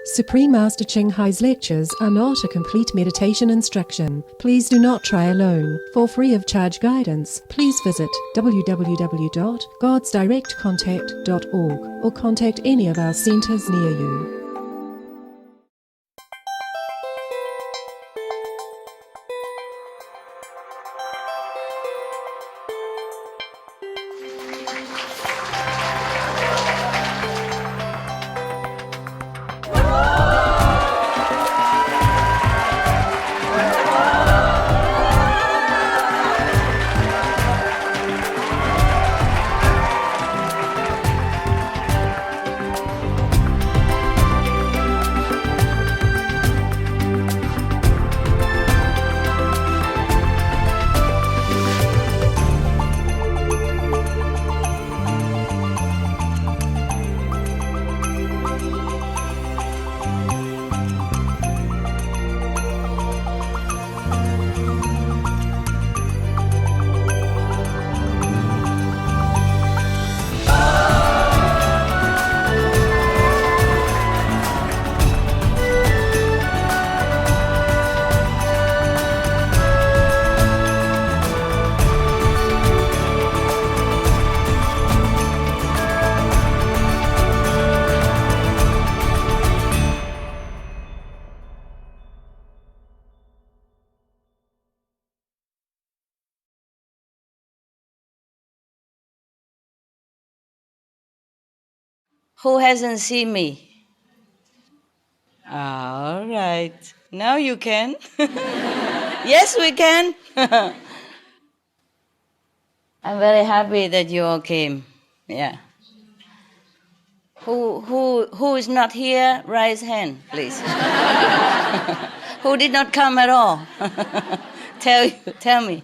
Supreme Master Ching Hai's lectures are not a complete meditation instruction. Please do not try alone. For free of charge guidance, please visit www.godsdirectcontact.org or contact any of our centers near you. Who hasn't seen me? All right. Now you can. Yes, we can. I'm very happy that you all came. Yeah. Who is not here? Raise hand, please. Who did not come at all? Tell me.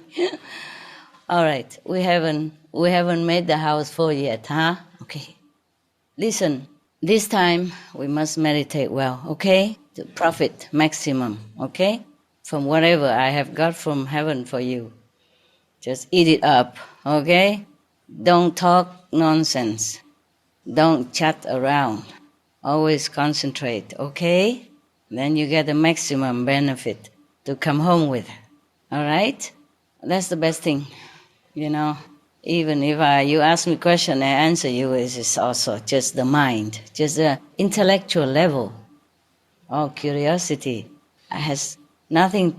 All right. We haven't made the house full yet, huh? Okay. Listen, this time we must meditate well, okay? To profit maximum, okay? From whatever I have got from heaven for you. Just eat it up, okay? Don't talk nonsense. Don't chat around. Always concentrate, okay? Then you get the maximum benefit to come home with, all right? That's the best thing, you know. Even if you ask me a question, I answer you is also just the mind, just the intellectual level. All curiosity has nothing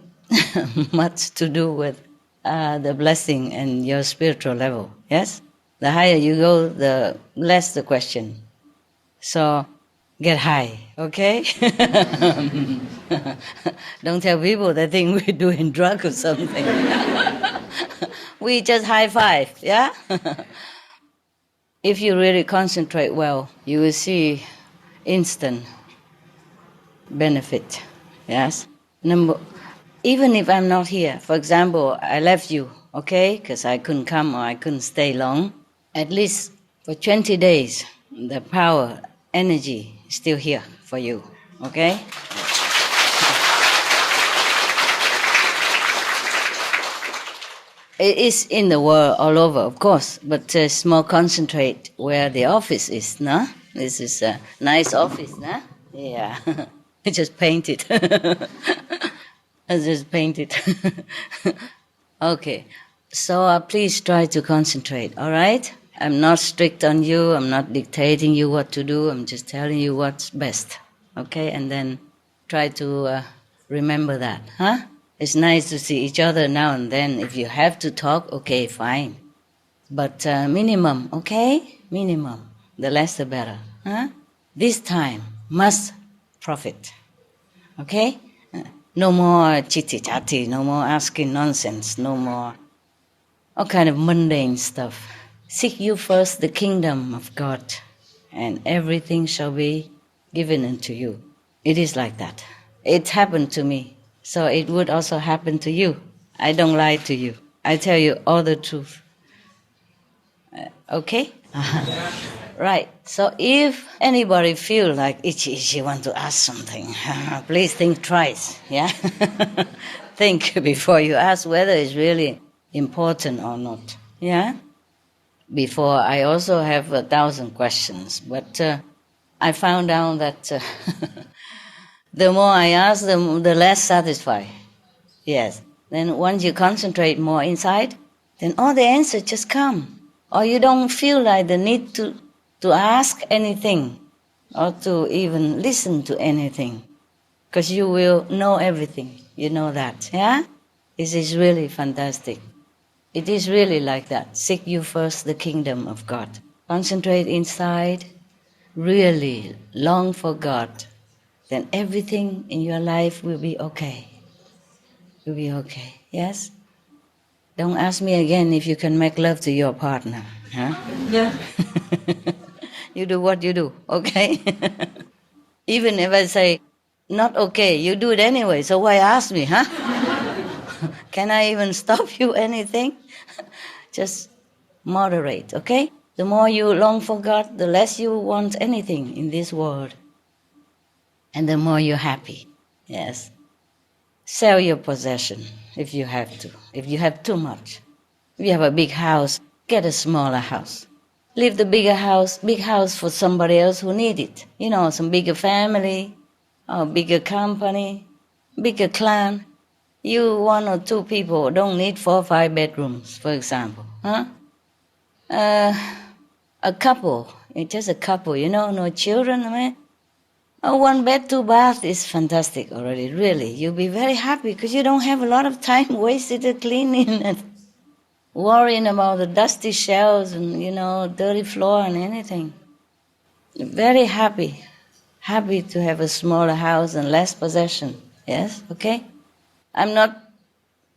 much to do with the blessing and your spiritual level, yes? The higher you go, the less the question. So get high, okay? Don't tell people they think we're doing drug or something. We just high five, yeah? If you really concentrate well, you will see instant benefit, yes? Even if I'm not here, for example, I left you, okay? Because I couldn't come or I couldn't stay long. At least for 20 days, the power, energy is still here for you, okay? It is in the world all over, of course, but it's more concentrate where the office is, no? This is a nice office, no? Yeah. I just painted. I just painted. Okay. So please try to concentrate, all right? I'm not strict on you. I'm not dictating you what to do. I'm just telling you what's best, okay? And then try to remember that, huh? It's nice to see each other now and then. If you have to talk, okay, fine. But minimum, okay? Minimum. The less the better. Huh? This time must profit. Okay? No more chitty-chatty, no more asking nonsense, no more all kind of mundane stuff. Seek you first the kingdom of God, and everything shall be given unto you. It is like that. It happened to me. So it would also happen to you. I don't lie to you. I tell you all the truth. Okay? Right. So if anybody feel like itchy, want to ask something, please think twice. Yeah? Think before you ask whether it's really important or not. Yeah? Before, I also have 1,000 questions, but I found out that The more I ask, the less satisfied. Yes. Then once you concentrate more inside, then all the answers just come. Or you don't feel like the need to ask anything or to even listen to anything. Because you will know everything. You know that. Yeah? This is really fantastic. It is really like that. Seek you first the kingdom of God. Concentrate inside. Really long for God. Then everything in your life will be okay. Will be okay. Yes? Don't ask me again if you can make love to your partner. Huh? Yeah. You do what you do, okay? Even if I say, not okay, you do it anyway, so why ask me, huh? Can I even stop you anything? Just moderate, okay? The more you long for God, the less you want anything in this world. And the more you're happy, yes. Sell your possession if you have to, if you have too much. If you have a big house, get a smaller house. Leave the big house for somebody else who need it. You know, some bigger family, or bigger company, bigger clan. You 1 or 2 people don't need 4 or 5 bedrooms, for example. Huh? A couple, just a couple, you know, no children, I mean. 1 bed, 2 bath is fantastic already, really. You'll be very happy because you don't have a lot of time wasted cleaning and worrying about the dusty shelves and, you know, dirty floor and anything. Very happy. Happy to have a smaller house and less possession. Yes? Okay? I'm not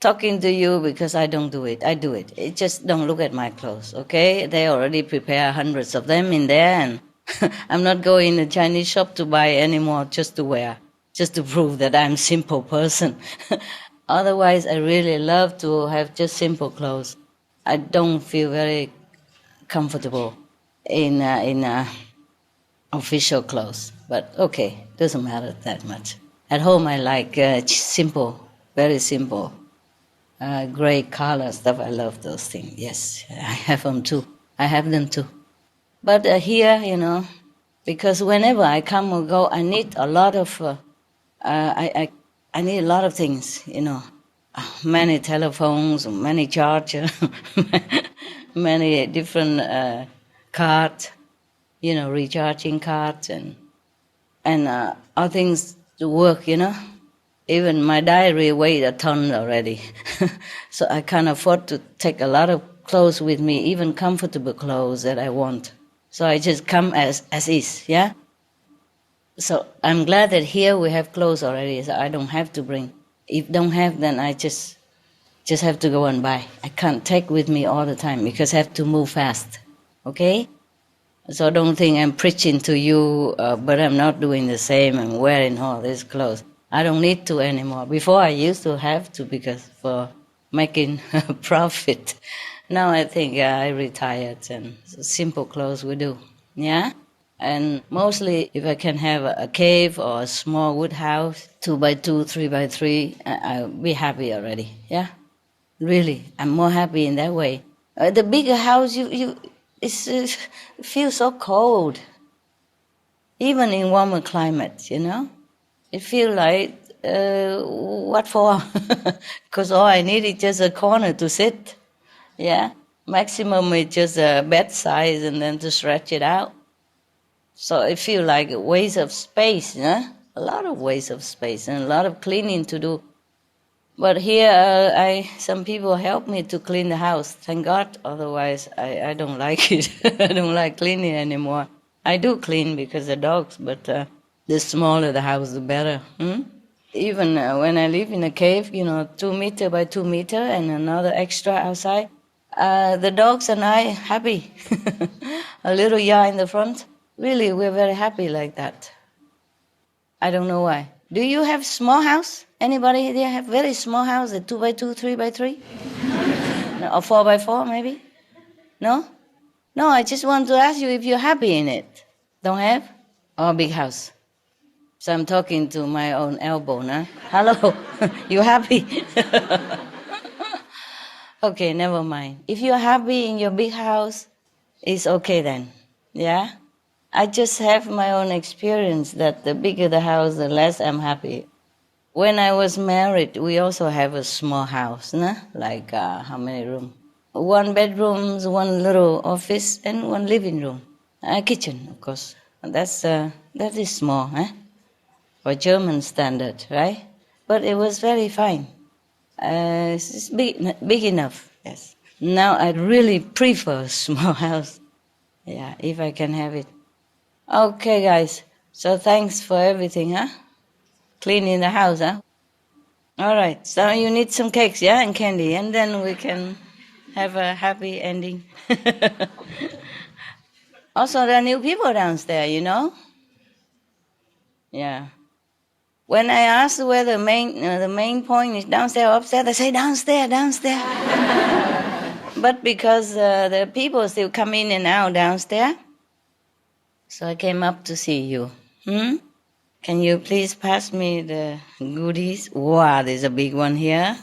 talking to you because I don't do it. I do it. It just don't look at my clothes, okay? They already prepare hundreds of them in there, and I'm not going to a Chinese shop to buy any more just to wear, just to prove that I'm a simple person. Otherwise, I really love to have just simple clothes. I don't feel very comfortable in official clothes, but okay, doesn't matter that much. At home, I like simple, very simple. Gray color stuff, I love those things. Yes, I have them too. But here, you know, because whenever I come or go, I need a lot of, I need a lot of things, you know, many telephones, many chargers, many different cards, you know, recharging cards and all things to work, you know. Even my diary weighs a ton already. So I can't afford to take a lot of clothes with me, even comfortable clothes that I want. So I just come as is, yeah? So I'm glad that here we have clothes already, so I don't have to bring. If don't have, then I just have to go and buy. I can't take with me all the time because I have to move fast, okay? So don't think I'm preaching to you, but I'm not doing the same and wearing all these clothes. I don't need to anymore. Before I used to have to because for making a profit. Now I think I retired and simple clothes we do. Yeah? And mostly if I can have a cave or a small wood house, 2x2, 3x3, I'll be happy already. Yeah? Really, I'm more happy in that way. The bigger house, it feels so cold. Even in warmer climates, you know? It feels like, what for? Because all I need is just a corner to sit. Yeah? Maximum is just a bed size and then to stretch it out. So it feels like a waste of space, yeah? A lot of waste of space and a lot of cleaning to do. But here, some people help me to clean the house. Thank God. Otherwise, I don't like it. I don't like cleaning anymore. I do clean because of dogs, but the smaller the house, the better. Even when I live in a cave, you know, 2 meter by 2 meter and another extra outside, the dogs and I happy. A little yard in the front. Really, we're very happy like that. I don't know why. Do you have small house? Anybody there have very small house, a 2x2, 3x3? No, or 4x4 maybe? No? No, I just want to ask you if you're happy in it. Don't have? Or a big house? So I'm talking to my own elbow, nah? Hello, you happy? Okay, never mind. If you're happy in your big house, it's okay then. Yeah? I just have my own experience that the bigger the house, the less I'm happy. When I was married, we also have a small house, nah? Like how many rooms? 1 bedroom, 1 little office, and 1 living room. A kitchen, of course. That is small, for German standard, right? But it was very fine. It's big enough, yes. Now I really prefer a small house. Yeah, if I can have it. Okay, guys. So thanks for everything, Cleaning the house, All right. So you need some cakes, yeah, and candy, and then we can have a happy ending. Also, there are new people downstairs, Yeah. When I ask where the main point is downstairs or upstairs, they say downstairs. But because the people still come in and out downstairs, so I came up to see you. Can you please pass me the goodies? Wow, there's a big one here.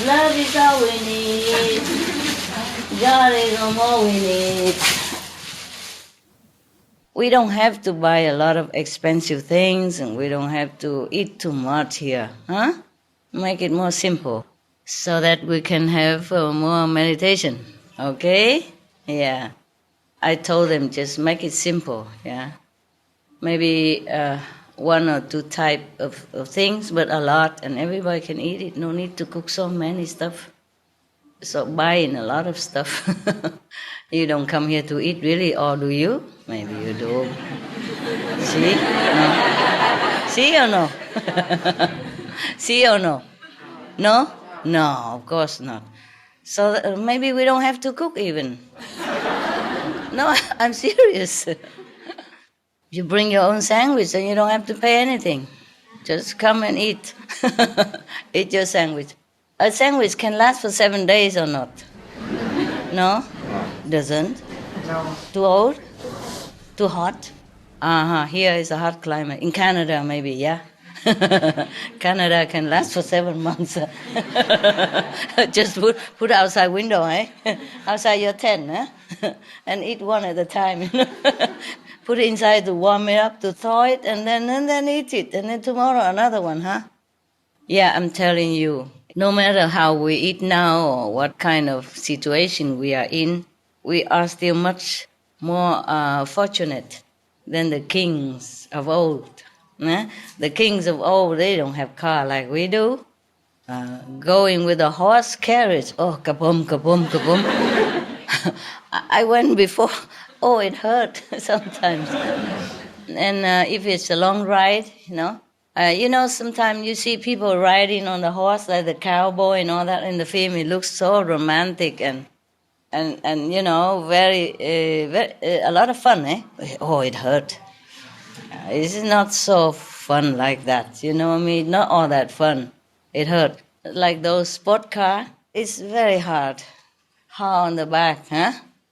Love is all we need. God is all we need. We don't have to buy a lot of expensive things, and we don't have to eat too much here, Make it more simple so that we can have more meditation, okay? Yeah. I told them just make it simple, yeah. Maybe 1 or 2 type of things, but a lot, and everybody can eat it. No need to cook so many stuff. So buying a lot of stuff. You don't come here to eat really, or do you? Maybe you do. See? No. See or no? See or no? No? No, of course not. So maybe we don't have to cook even. No, I'm serious. You bring your own sandwich and you don't have to pay anything. Just come and eat. Eat your sandwich. A sandwich can last for 7 days or not? No? Doesn't? No. Too old? Too hot? Here is a hot climate. In Canada, maybe, yeah? Canada can last for 7 months. Just put outside window, outside your tent, and eat one at a time. Put it inside to warm it up, to thaw it, and then eat it. And then tomorrow another one, Yeah, I'm telling you, no matter how we eat now or what kind of situation we are in, we are still much more fortunate than the kings of old. The kings of old, they don't have car like we do. Going with a horse carriage, oh, kaboom, kaboom, kaboom. I went before, oh, it hurt sometimes. And if it's a long ride, sometimes you see people riding on the horse like the cowboy and all that in the film. It looks so romantic and very, a lot of fun, Oh, it hurt. It's not so fun like that, you know what I mean? Not all that fun. It hurt. Like those sport car, it's very hard. Hard on the back,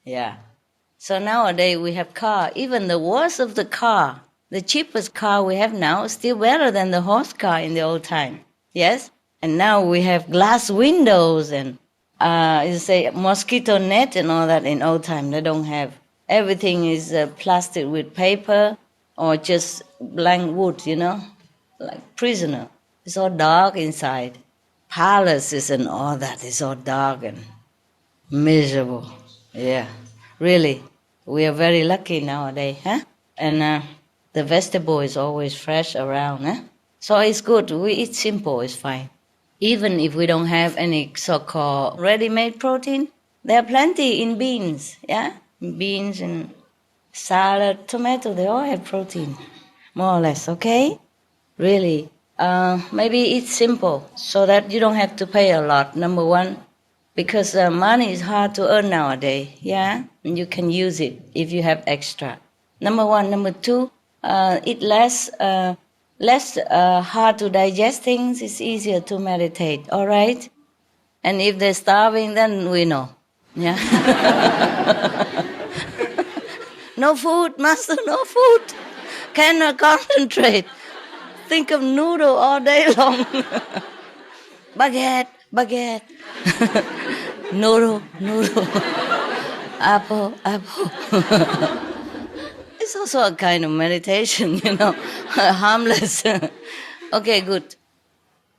Yeah. So nowadays we have car. Even the worst of the car, the cheapest car we have now is still better than the horse car in the old time. Yes? And now we have glass windows and, mosquito net and all that in old time. They don't have. Everything is plastic with paper or just blank wood, like prisoner. It's all dark inside. Palaces and all that is all dark and miserable. Yeah, really. We are very lucky nowadays, And the vegetable is always fresh around, So it's good. We eat simple, it's fine. Even if we don't have any so-called ready-made protein, there are plenty in beans, Beans and salad, tomato, they all have protein, more or less, okay? Really. Maybe eat simple so that you don't have to pay a lot, number one, because money is hard to earn nowadays, and you can use it if you have extra. Number one. Number two, eat less hard to digest things. It's easier to meditate, all right? And if they're starving, then we know, No food, master, no food. Cannot concentrate. Think of noodle all day long. Baguette. Noodle. Apple. It's also a kind of meditation, harmless. Okay, good.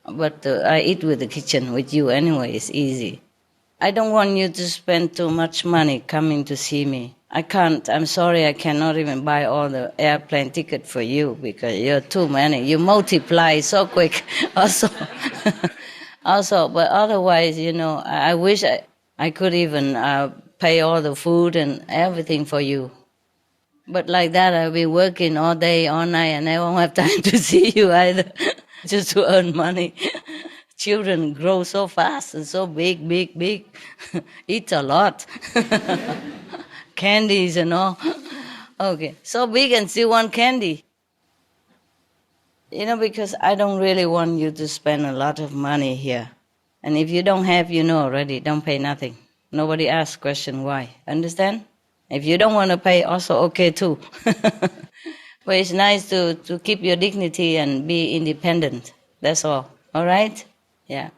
But I eat with the kitchen with you anyway, it's easy. I don't want you to spend too much money coming to see me. I can't. I'm sorry, I cannot even buy all the airplane ticket for you because you're too many. You multiply so quick. Also, but otherwise, I wish I could even pay all the food and everything for you. But like that, I'll be working all day, all night, and I won't have time to see you either, just to earn money. Children grow so fast and so big. Eat a lot. Candies and all. Okay, so big and still want candy. Because I don't really want you to spend a lot of money here. And if you don't have, already, don't pay nothing. Nobody asks question why. Understand? If you don't want to pay, also okay too. But it's nice to keep your dignity and be independent. That's all. All right? Yeah.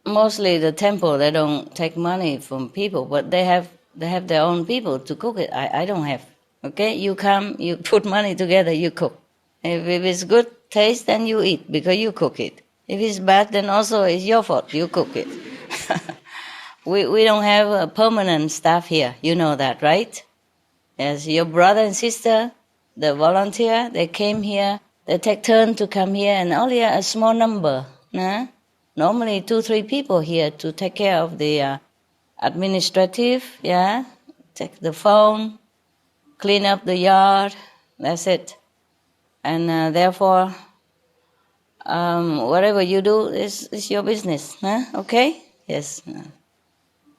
Mostly the temple, they don't take money from people, but they have their own people to cook it. I don't have. Okay? You come, you put money together, you cook. If it's good taste, then you eat because you cook it. If it's bad, then also it's your fault. You cook it. We don't have a permanent staff here. You know that, right? Yes, your brother and sister, the volunteer, they came here. They take turn to come here, and only a small number. Nah? Normally 2-3 people here to take care of the administrative, yeah? Take the phone, clean up the yard, that's it. And therefore, whatever you do is your business, huh? Okay? Yes.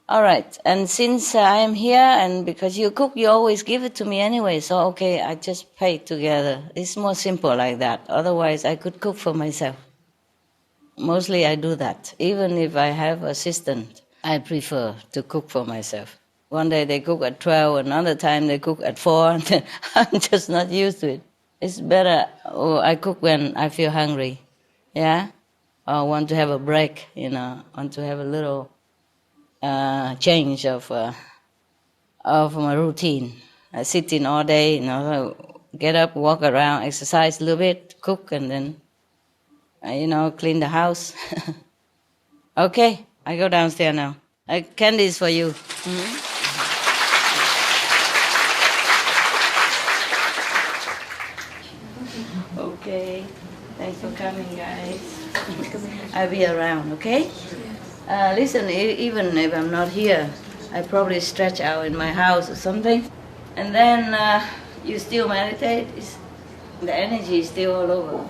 All right, and since I am here, and because you cook, you always give it to me anyway, so okay, I just pay together. It's more simple like that. Otherwise, I could cook for myself. Mostly I do that. Even if I have assistant, I prefer to cook for myself. One day they cook at 12, another time they cook at 4, and then I'm just not used to it. It's better, I cook when I feel hungry, yeah? Or want to have a break, want to have a little change of my routine. I sit in all day, get up, walk around, exercise a little bit, cook, and then, clean the house. Okay, I go downstairs now. Candies for you. Mm-hmm. Okay, thanks for coming, guys. I'll be around, okay? Listen, even if I'm not here, I probably stretch out in my house or something. And then you still meditate. The energy is still all over.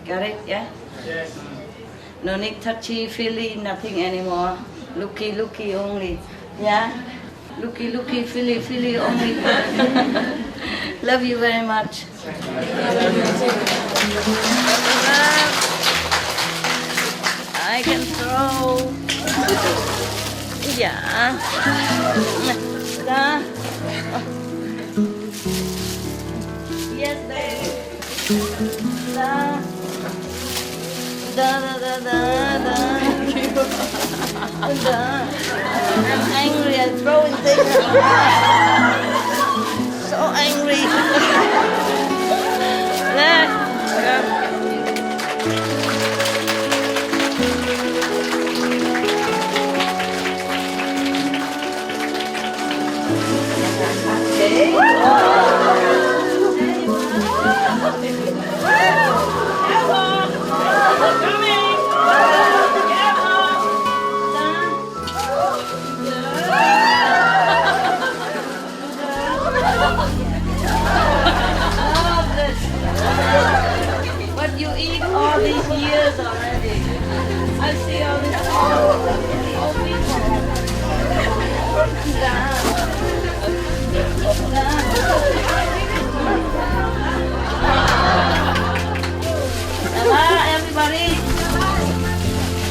Got it, yeah? Yes. No need touchy, feely, nothing anymore. Looky only. Yeah? Looky, feely only. Love you very much. I can throw. Yeah. Yes, baby. I'm angry. I'm throwing things. So angry. But you eat all these years already. I see all these old people. Hello, everybody.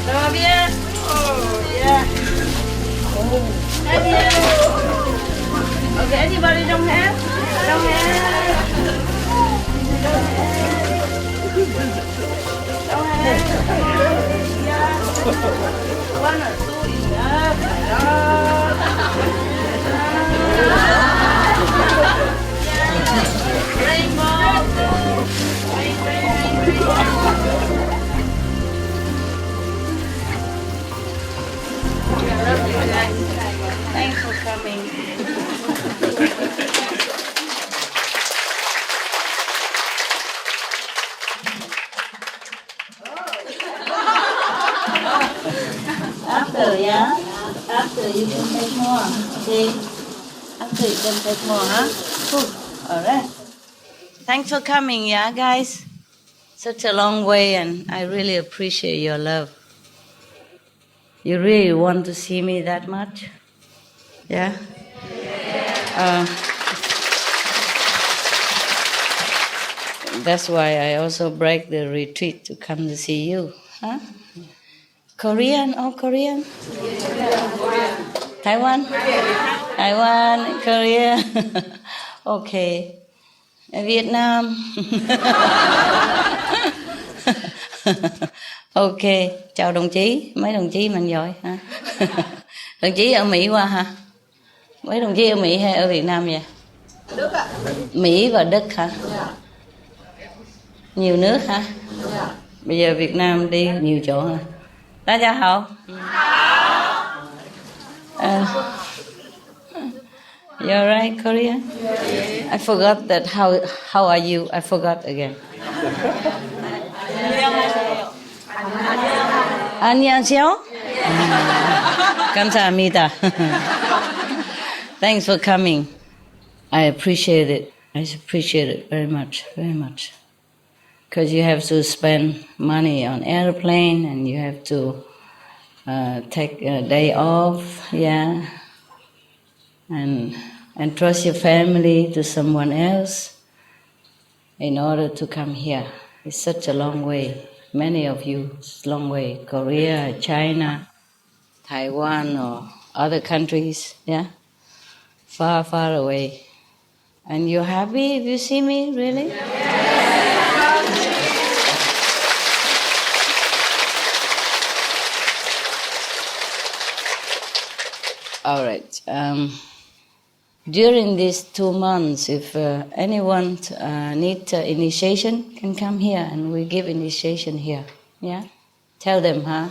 Ça va bien? Oh, yeah. Thank you. Okay, anybody don't have? Don't have? Don't have? Yeah. One or two enough. Thanks for coming. After, yeah? After you can take more, okay? After you can take more, huh? Good. All right. Thanks for coming, yeah, guys? Such a long way, and I really appreciate your love. You really want to see me that much? Yeah? That's why I also break the retreat to come to see you, huh? Korean, all Korean? Taiwan? Taiwan, Korea. Okay. Vietnam. Ok, chào đồng chí, mấy đồng chí mạnh giỏi hả? Đồng chí ở Mỹ qua hả? Mấy đồng chí ở Mỹ hay ở Việt Nam vậy? Đức ạ. Mỹ và Đức hả? Nhiều nước hả? Bây giờ Việt Nam đi nhiều chỗ hả? Đại gia hảo. You're right, Korea? I forgot that. How are you? I forgot again. 안녕하세요. 감사합니다. Thanks for coming. I appreciate it. I appreciate it very much, very much. Because you have to spend money on airplane and you have to take a day off, yeah, and trust your family to someone else in order to come here. It's such a long way. Many of you, it's a long way. Korea, China, Taiwan, or other countries, yeah, far, far away. And you're happy if you see me, really? All right. During these 2 months, if anyone needs initiation, can come here and we give initiation here. Yeah? Tell them, huh?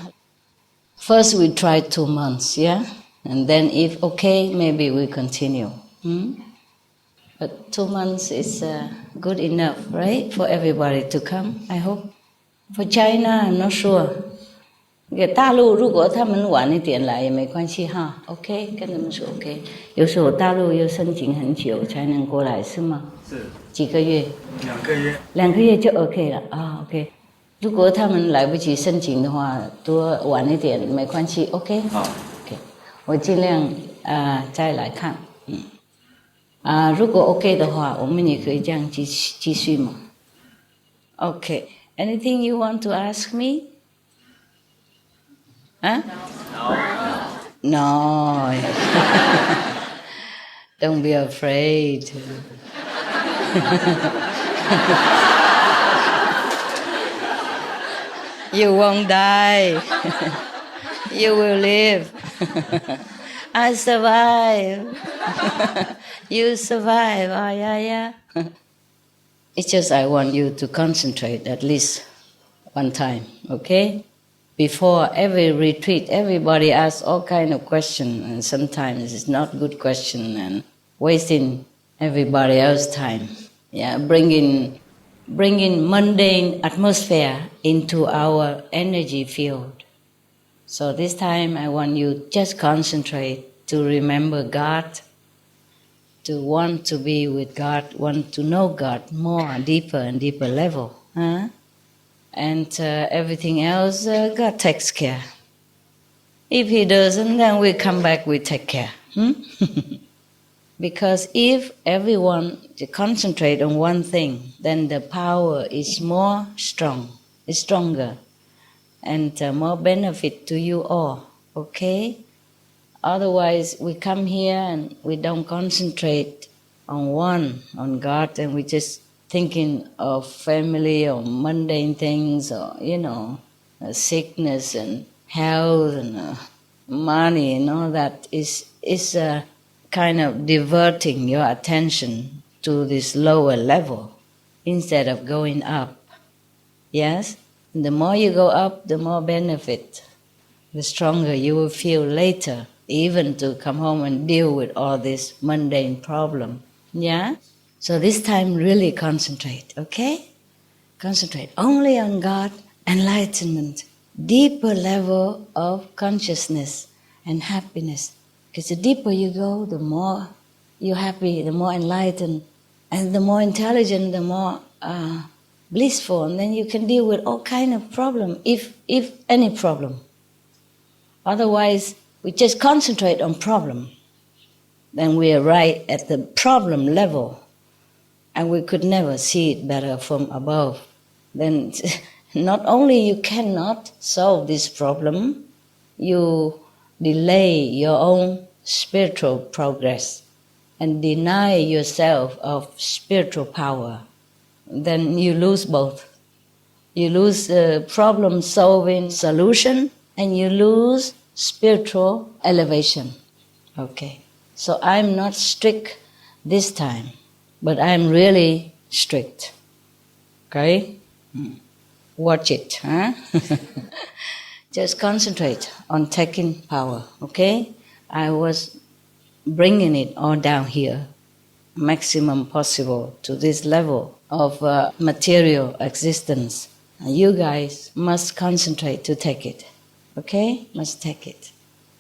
First we try 2 months, yeah? And then if okay, maybe we continue. But 2 months is good enough, right? For everybody to come, I hope. For China, I'm not sure. 大陆如果他们晚一点来也没关系哈 ，OK， 跟他们说 OK。有时候大陆要申请很久才能过来，是吗？是。几个月？2个月。2个月就 OK 了啊 ，OK。如果他们来不及申请的话，多晚一点没关系 ，OK。好 ，OK。我尽量再来看，如果 OK 的话，我们也可以这样继续嘛。OK，anything you want to ask me？ Huh? No. Don't be afraid. You won't die. You will live. I survive. You survive. Oh, yeah. It's just I want you to concentrate at least one time, okay? Before every retreat, everybody asks all kind of questions, and sometimes it's not good question and wasting everybody else's time. Yeah, bringing mundane atmosphere into our energy field. So this time I want you just concentrate to remember God, to want to be with God, want to know God more, deeper and deeper level. Huh? And everything else, God takes care. If He doesn't, then we come back, we take care. Because if everyone concentrate on one thing, then the power is stronger, and more benefit to you all, okay? Otherwise, we come here and we don't concentrate on God, and we just thinking of family or mundane things or, sickness and health and money and all that is kind of diverting your attention to this lower level instead of going up. Yes? And the more you go up, the more benefit, the stronger you will feel later, even to come home and deal with all this mundane problem. Yeah? So this time really concentrate, okay? Concentrate only on God, enlightenment, deeper level of consciousness and happiness. Because the deeper you go, the more you're happy, the more enlightened, and the more intelligent, the more blissful, and then you can deal with all kind of problem, if any problem. Otherwise, we just concentrate on problem, then we are right at the problem level, and we could never see it better from above. Then not only you cannot solve this problem, you delay your own spiritual progress and deny yourself of spiritual power. Then you lose both. You lose problem-solving solution and you lose spiritual elevation. Okay. So I'm not strict this time, but I'm really strict. Okay? Watch it, huh? Just concentrate on taking power, okay? I was bringing it all down here, maximum possible to this level of material existence. And you guys must concentrate to take it, okay? Must take it.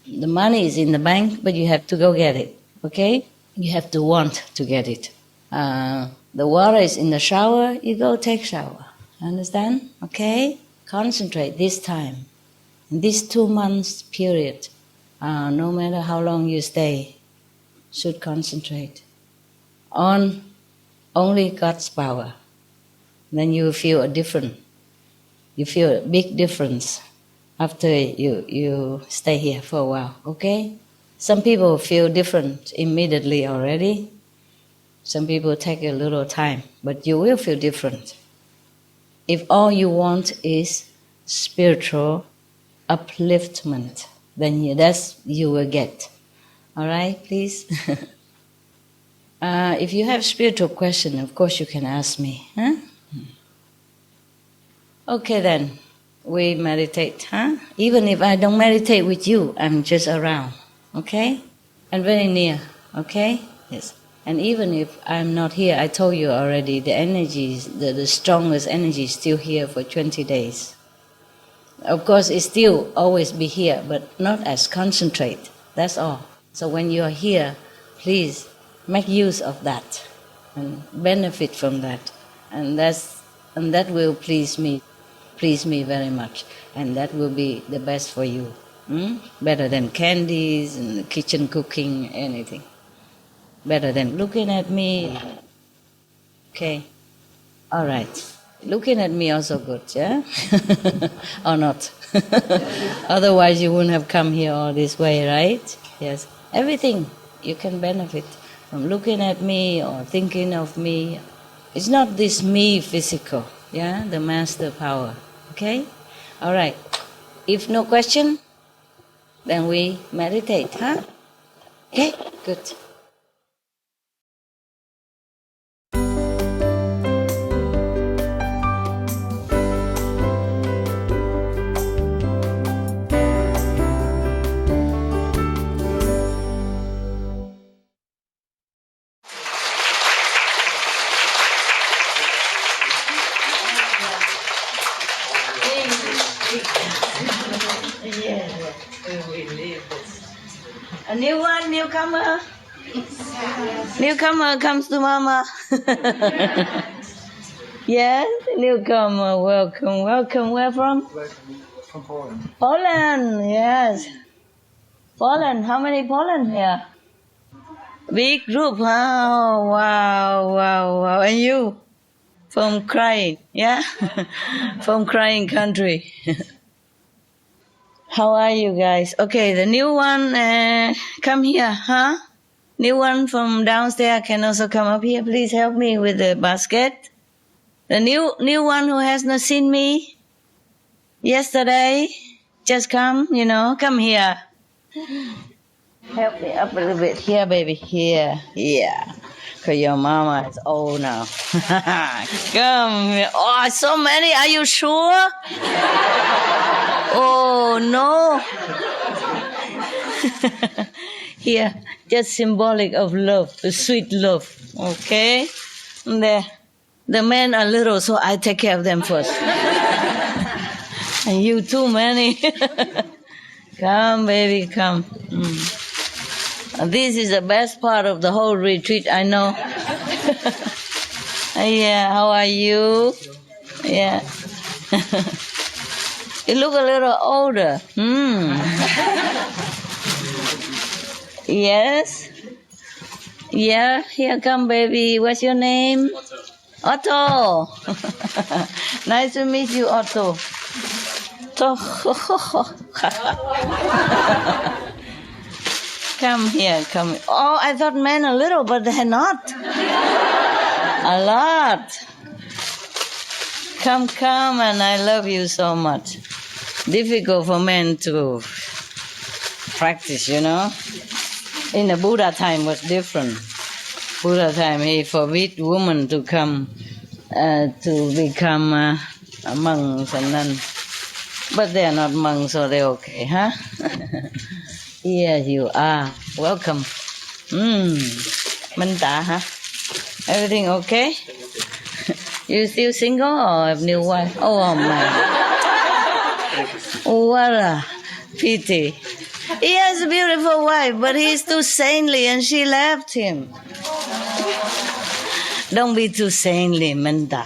The money is in the bank, but you have to go get it, okay? You have to want to get it. The water is in the shower, you go take shower. Understand? Okay? Concentrate this time. In this 2 months period, no matter how long you stay, should concentrate on only God's power. Then you will feel you feel a big difference after you stay here for a while, okay? Some people feel different immediately already. Some people take a little time, but you will feel different. If all you want is spiritual upliftment, then you will get. All right, please? If you have spiritual question, of course you can ask me. Huh? Okay then, we meditate. Huh? Even if I don't meditate with you, I'm just around. Okay? And very near. Okay? Yes. And even if I'm not here, I told you already, the energy, the strongest energy is still here for 20 days. Of course, it still always be here, but not as concentrate. That's all. So when you are here, please make use of that and benefit from that. And that will please me very much. And that will be the best for you. Better than candies and kitchen cooking, anything. Better than looking at me. Okay. All right. Looking at me also good, yeah? Or not? Otherwise you wouldn't have come here all this way, right? Yes. Everything you can benefit from looking at me or thinking of me. It's not this me physical, yeah? The master power. Okay? All right. If no question, then we meditate, huh? Okay? Good. A new one, newcomer. Newcomer comes to Mama. Yes, newcomer, welcome, welcome. Where from? From Poland. Poland, yes. Poland, how many Poland here? Big group, huh? Oh, wow, wow, wow. And you? From crying, yeah? From crying country. How are you guys? Okay, the new one, come here, huh? New one from downstairs can also come up here. Please help me with the basket. The new one who has not seen me yesterday, just come, come here. Help me up a little bit. Here, baby, here. Yeah. Because your mama is old now. Come here. Oh, so many. Are you sure? Oh, no. Here, just symbolic of love, the sweet love. Okay? There. The men are little, so I take care of them first. And you too many. Come, baby, come. This is the best part of the whole retreat, I know. Yeah, how are you? Yeah. You look a little older. Yes? Yeah, here come, baby. What's your name? Otto. Nice to meet you, Otto. Come here, come. Oh, I thought men are little, but they're not. A lot. Come, and I love you so much. Difficult for men to practice, In the Buddha time was different. Buddha time, he forbid women to come to become monks and nuns. But they are not monks, so they're okay, huh? Here you are. Welcome. Manta, huh? Everything okay? You still single or have new wife? Oh, man. What a pity. He has a beautiful wife, but he's too saintly and she left him. Don't be too saintly, Manta.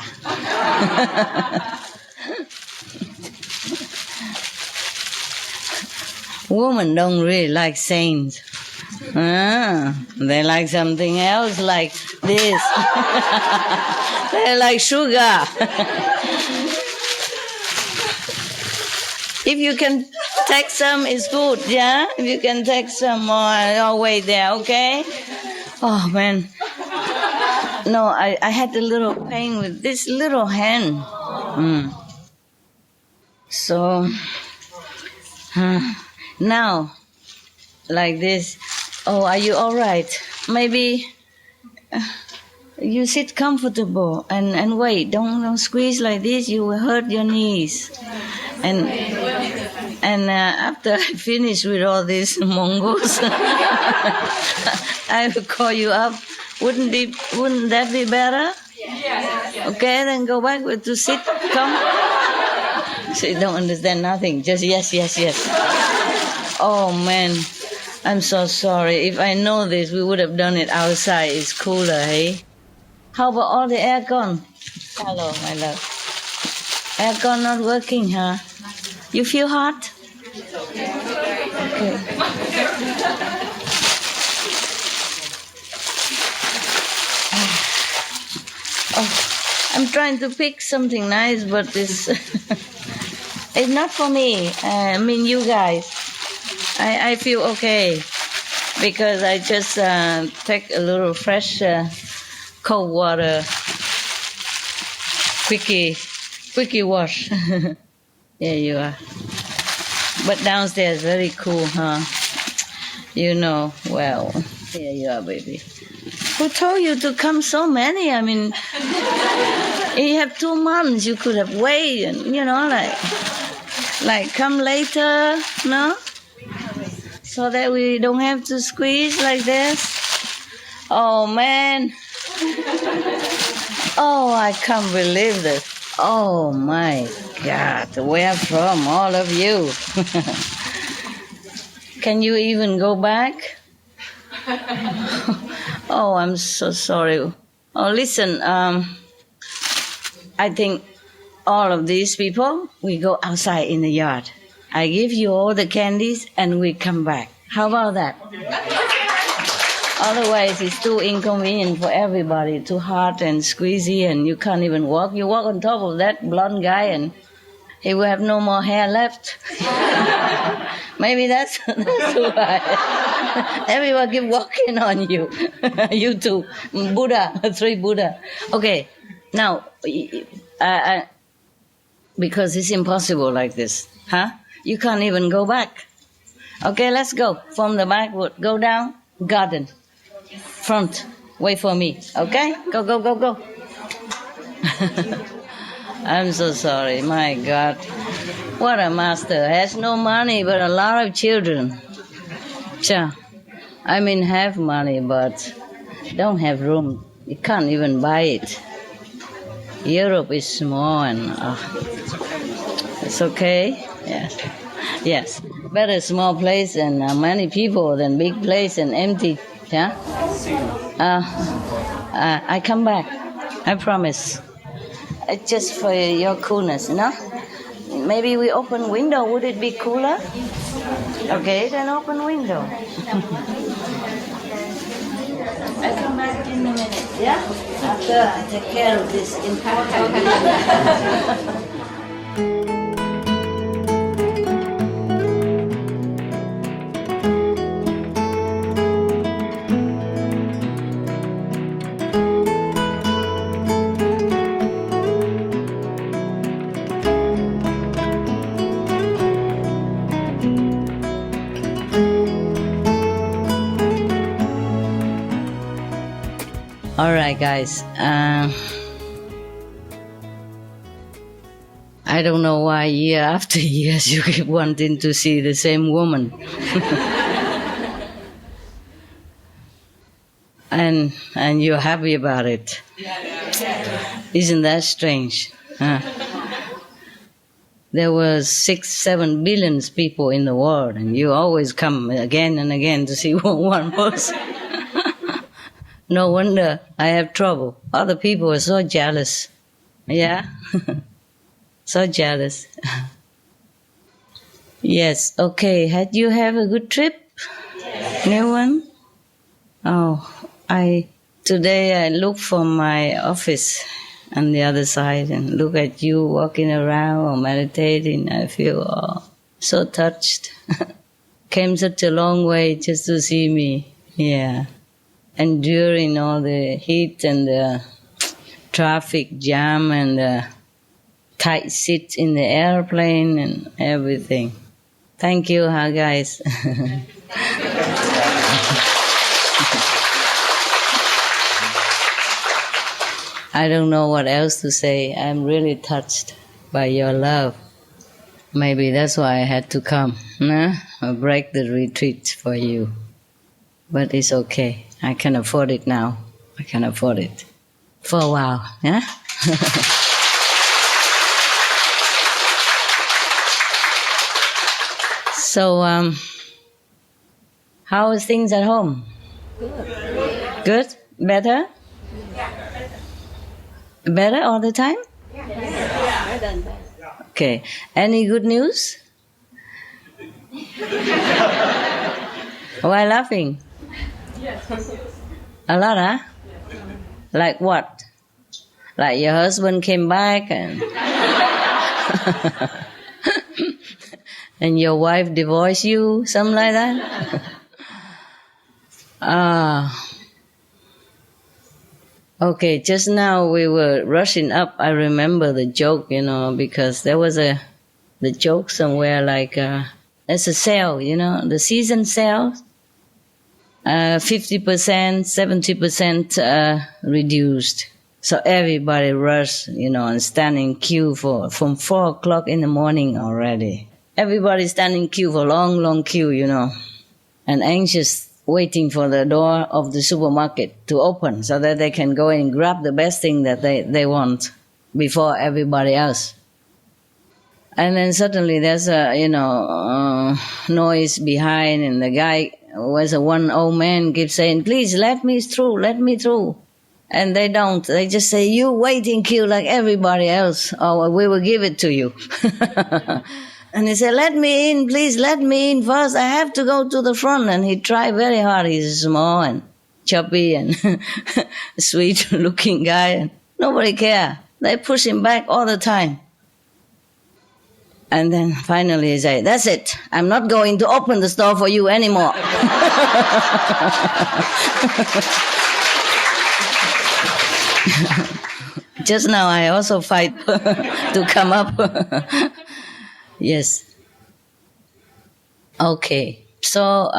Women don't really like saints. They like something else like this. They like sugar. If you can take some, it's good, yeah? If you can take some, I'll wait there, okay? Oh, man. No, I had a little pain with this little hand. So, now, like this. Oh, are you all right? Maybe you sit comfortable and wait. Don't squeeze like this. You will hurt your knees. And after I finish with all these Mongols, I will call you up. Wouldn't that be better? Yes. Okay, then go back to sit. Come. So you don't understand nothing. Just yes. Oh man, I'm so sorry. If I know this, we would have done it outside. It's cooler, hey? How about all the aircon? Hello, my love. Aircon not working, huh? You feel hot? Okay. Oh, I'm trying to pick something nice, but it's it's not for me. I mean, you guys. I feel okay because I just take a little fresh cold water, quickie wash. There you are. But downstairs very cool, huh? Well, here you are, baby. Who told you to come so many? I mean, you have 2 months. You could have waited, like come later, no? So that we don't have to squeeze like this. Oh, man. Oh, I can't believe this. Oh, my God. Where from, all of you? Can you even go back? Oh, I'm so sorry. Oh, listen, I think all of these people, we go outside in the yard. I give you all the candies and we come back. How about that? Otherwise, it's too inconvenient for everybody, too hot and squeezy, and you can't even walk. You walk on top of that blonde guy and he will have no more hair left. Maybe that's why. Everyone keep walking on you. You too. Buddha, 3 Buddha. Okay, now, because it's impossible like this, huh? You can't even go back. Okay, let's go. From the back, go down, garden, front. Wait for me. Okay? Go, go, go, go. I'm so sorry. My God. What a master. Has no money, but a lot of children. Cha. I mean, have money, but don't have room. You can't even buy it. Europe is small and it's okay. Yes. Yes. Better small place and many people than big place and empty. Yeah? I come back. I promise. Just for your coolness, you know? Maybe we open window. Would it be cooler? Okay, then open window. I come back in a minute, yeah? After I take care of this important. All right, guys. I don't know why year after year you keep wanting to see the same woman. and you're happy about it. Isn't that strange? There was 6-7 billion people in the world, and you always come again and again to see one person. No wonder I have trouble. Other people are so jealous. Yeah? So jealous. Yes, okay. Had you have a good trip? Yes. New one? Oh, today I look from my office on the other side and look at you walking around or meditating. I feel so touched. Came such a long way just to see me. Yeah. Enduring all the heat and the traffic jam and the tight seats in the airplane and everything. Thank you, guys. I don't know what else to say. I'm really touched by your love. Maybe that's why I had to come. I'll break the retreat for you. But it's okay. I can afford it now. I can afford it. For a while, yeah? So, how is things at home? Good. Good? Better? Better all the time? Yeah. Okay. Any good news? Why laughing? A lot, huh? Like what? Like your husband came back and and your wife divorced you, something like that? Okay, just now we were rushing up. I remember the joke, because there was the joke somewhere like, there's a sale, the season sale. 50%, 70% reduced. So everybody rushed, and stand in queue from 4 o'clock in the morning already. Everybody stand in queue for long queue, and anxious, waiting for the door of the supermarket to open so that they can go in and grab the best thing that they want before everybody else. And then suddenly there's a, noise behind, and the guy was one old man keeps saying, "Please, let me through. And they don't. They just say, "You wait in queue like everybody else, or we will give it to you." And he said, "Let me in, please, let me in first. I have to go to the front." And he tried very hard. He's small and chubby and sweet-looking guy. And nobody cared. They push him back all the time. And then finally he said, "That's it. I'm not going to open the store for you anymore." Just now I also fight to come up. Yes. Okay. So,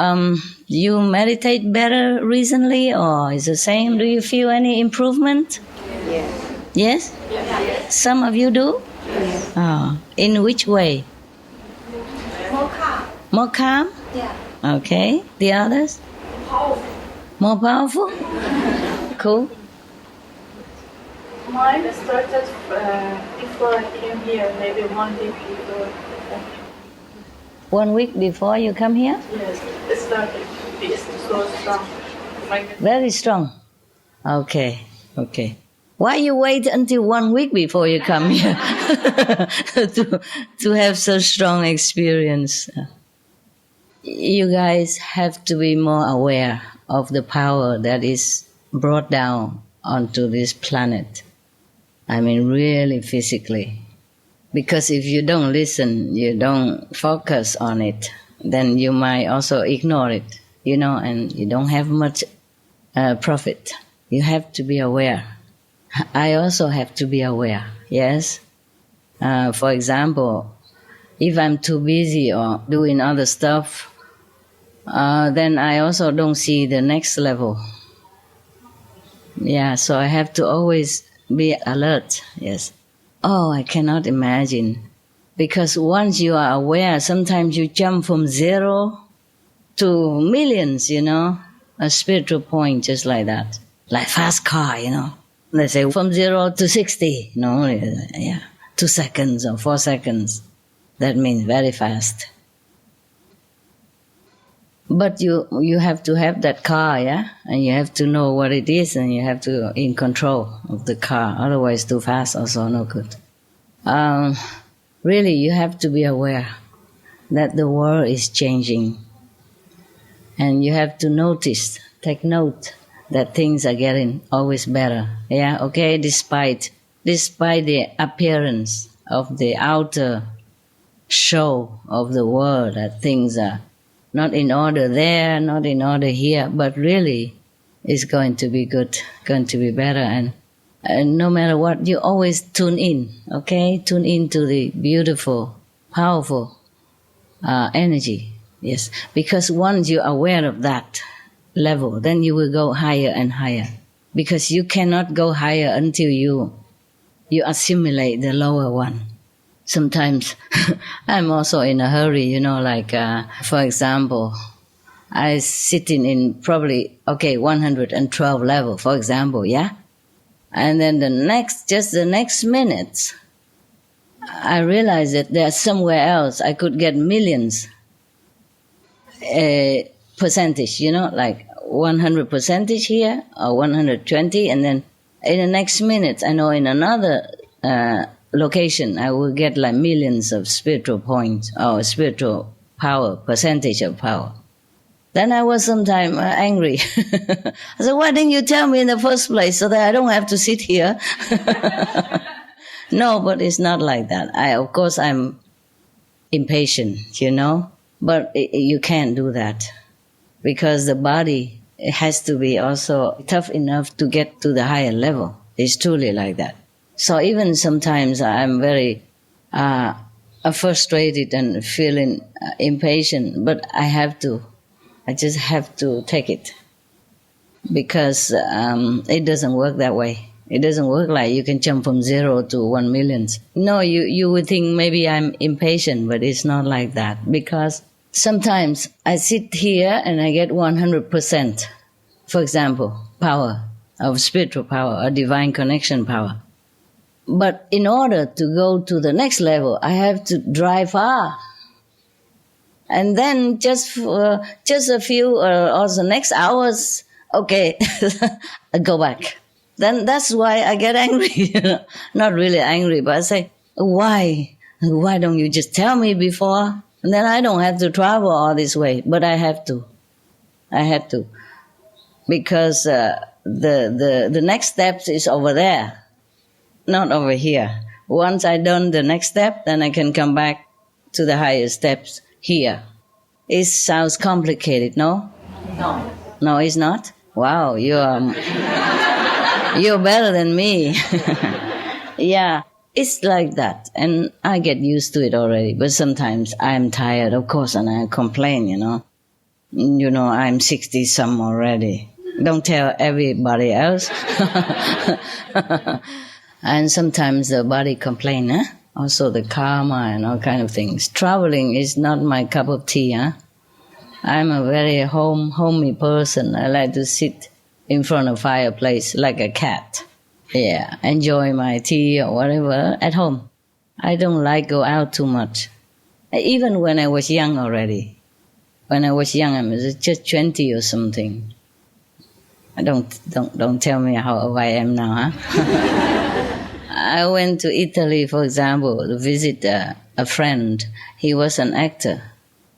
you meditate better recently, or is the same? Do you feel any improvement? Yes. Yes? Some of you do? Yes. Oh. In which way? More calm. More calm? Yeah. Okay. The others? Powerful. More powerful? Cool. Mine started before I came here, maybe 1 week before. 1 week before you come here? Yes, it started. It's so strong. Very strong. Okay. Why you wait until 1 week before you come here to have such strong experience? You guys have to be more aware of the power that is brought down onto this planet. I mean, really physically. Because if you don't listen, you don't focus on it, then you might also ignore it, and you don't have much profit. You have to be aware. I also have to be aware, yes? For example, if I'm too busy or doing other stuff, then I also don't see the next level. Yeah, so I have to always be alert, yes. Oh, I cannot imagine. Because once you are aware, sometimes you jump from 0 to millions, a spiritual point just like that. Like fast car, They say from 0 to 60, 2 seconds or 4 seconds. That means very fast. But you have to have that car, yeah? And you have to know what it is, and you have to in control of the car. Otherwise, too fast also no good. Really, you have to be aware that the world is changing. And you have to notice, take note that things are getting always better. Yeah, okay, despite the appearance of the outer show of the world, that things are not in order there, not in order here, but really it's going to be good, going to be better. And no matter what, you always tune in, okay? Tune into the beautiful, powerful energy, yes. Because once you're aware of that level, then you will go higher and higher. Because you cannot go higher until you assimilate the lower one. Sometimes I'm also in a hurry, for example, I sitting in probably, 112 level, for example, yeah? And then the next minute, I realized that there's somewhere else I could get millions percentage, like 100 percentage here or 120, and then in the next minute, I know in another location, I will get like millions of spiritual points or spiritual power, percentage of power. Then I was sometimes angry. I said, why didn't you tell me in the first place so that I don't have to sit here? No, but it's not like that. Of course, I'm impatient, but you can't do that because the body has to be also tough enough to get to the higher level. It's truly like that. So even sometimes I'm very frustrated and feeling impatient, but I just have to take it because it doesn't work that way. It doesn't work like you can jump from 0 to 1 million. No, you would think maybe I'm impatient, but it's not like that because sometimes I sit here and I get 100%, for example, power of spiritual power or divine connection power. But in order to go to the next level, I have to drive far. And then just a few or the next hours, okay, I go back. Then that's why I get angry. Not really angry, but I say, why? Why don't you just tell me before? And then I don't have to travel all this way. But I have to. I had to. Because the next step is over there, not over here. Once I done the next step, then I can come back to the higher steps here. It sounds complicated, no? No. No, it's not? Wow, you're better than me. Yeah, it's like that, and I get used to it already. But sometimes I'm tired, of course, and I complain, I'm 60-some already. Don't tell everybody else. And sometimes the body complain, huh? Also the karma and all kind of things. Traveling is not my cup of tea, huh? I'm a very homey person. I like to sit in front of fireplace like a cat. Yeah, enjoy my tea or whatever at home. I don't like go out too much. Even when I was young already. When I was young, I was just 20 or something. Don't tell me how old I am now, huh? I went to Italy, for example, to visit a friend. He was an actor.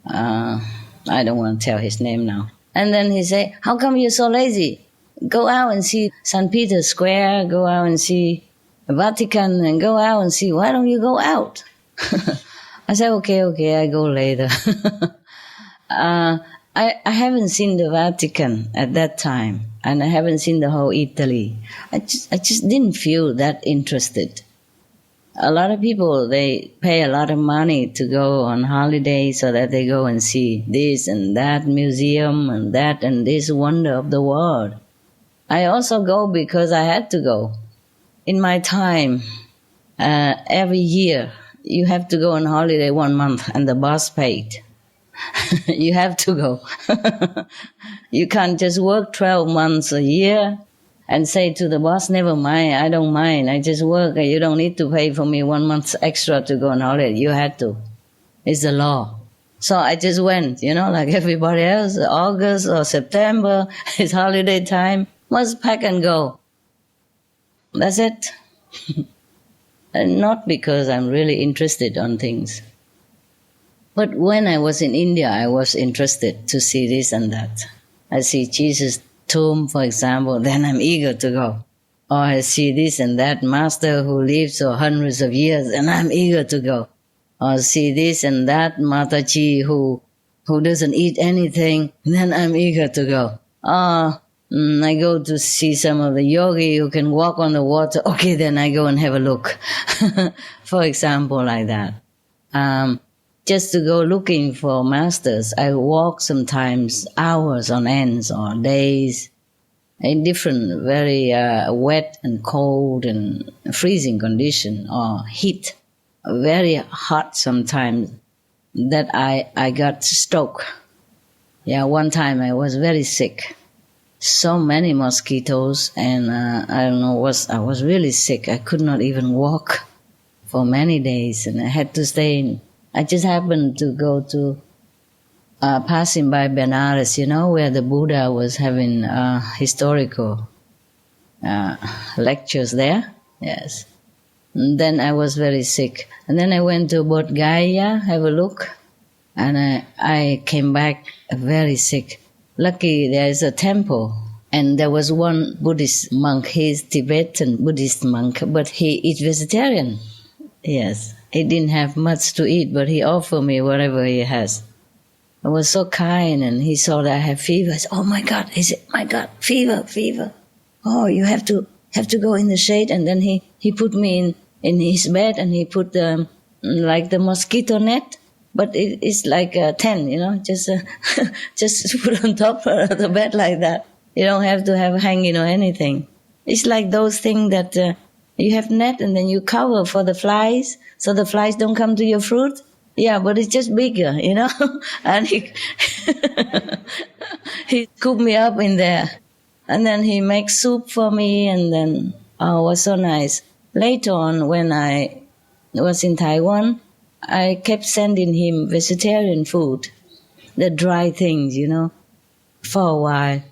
I don't want to tell his name now. And then he said, how come you're so lazy? Go out and see St. Peter's Square, go out and see the Vatican, and go out and see, why don't you go out? I said, okay, I go later. I haven't seen the Vatican at that time, and I haven't seen the whole Italy. I just didn't feel that interested. A lot of people, they pay a lot of money to go on holiday so that they go and see this and that museum and that and this wonder of the world. I also go because I had to go. In my time, every year, you have to go on holiday 1 month and the boss paid. You have to go. You can't just work 12 months a year and say to the boss, never mind, I don't mind, I just work, you don't need to pay for me 1 month extra to go on holiday. You had to. It's the law. So I just went, like everybody else, August or September, it's holiday time, must pack and go. That's it. And not because I'm really interested on things. But when I was in India, I was interested to see this and that. I see Jesus' tomb, for example, then I'm eager to go. Or I see this and that master who lives for hundreds of years, and I'm eager to go. Or see this and that Mataji who doesn't eat anything, then I'm eager to go. I go to see some of the yogi who can walk on the water. Okay, then I go and have a look. For example, like that. Just to go looking for masters, I walk sometimes hours on ends or days in different, very wet and cold and freezing condition or heat. Very hot sometimes that I got stroke. Yeah, one time I was very sick. So many mosquitoes and I was really sick. I could not even walk for many days and I had to stay in. I just happened to go to passing by Benares, where the Buddha was having historical lectures there. Yes. And then I was very sick. And then I went to Bodh Gaya, have a look, and I came back very sick. Lucky there is a temple, and there was one Buddhist monk. He's Tibetan Buddhist monk, but he is vegetarian. Yes. He didn't have much to eat, but he offered me whatever he has. I was so kind, and he saw that I have fever. I said, oh my God, he said, my God, fever. Oh, you have to go in the shade. And then he put me in his bed, and he put like the mosquito net, but it's like a tent, just put on top of the bed like that. You don't have to have hanging or anything. It's like those things that you have net and then you cover for the flies, so the flies don't come to your fruit. Yeah, but it's just bigger, And he scooped me up in there. And then he makes soup for me, and then, it was so nice. Later on, when I was in Taiwan, I kept sending him vegetarian food, the dry things, for a while.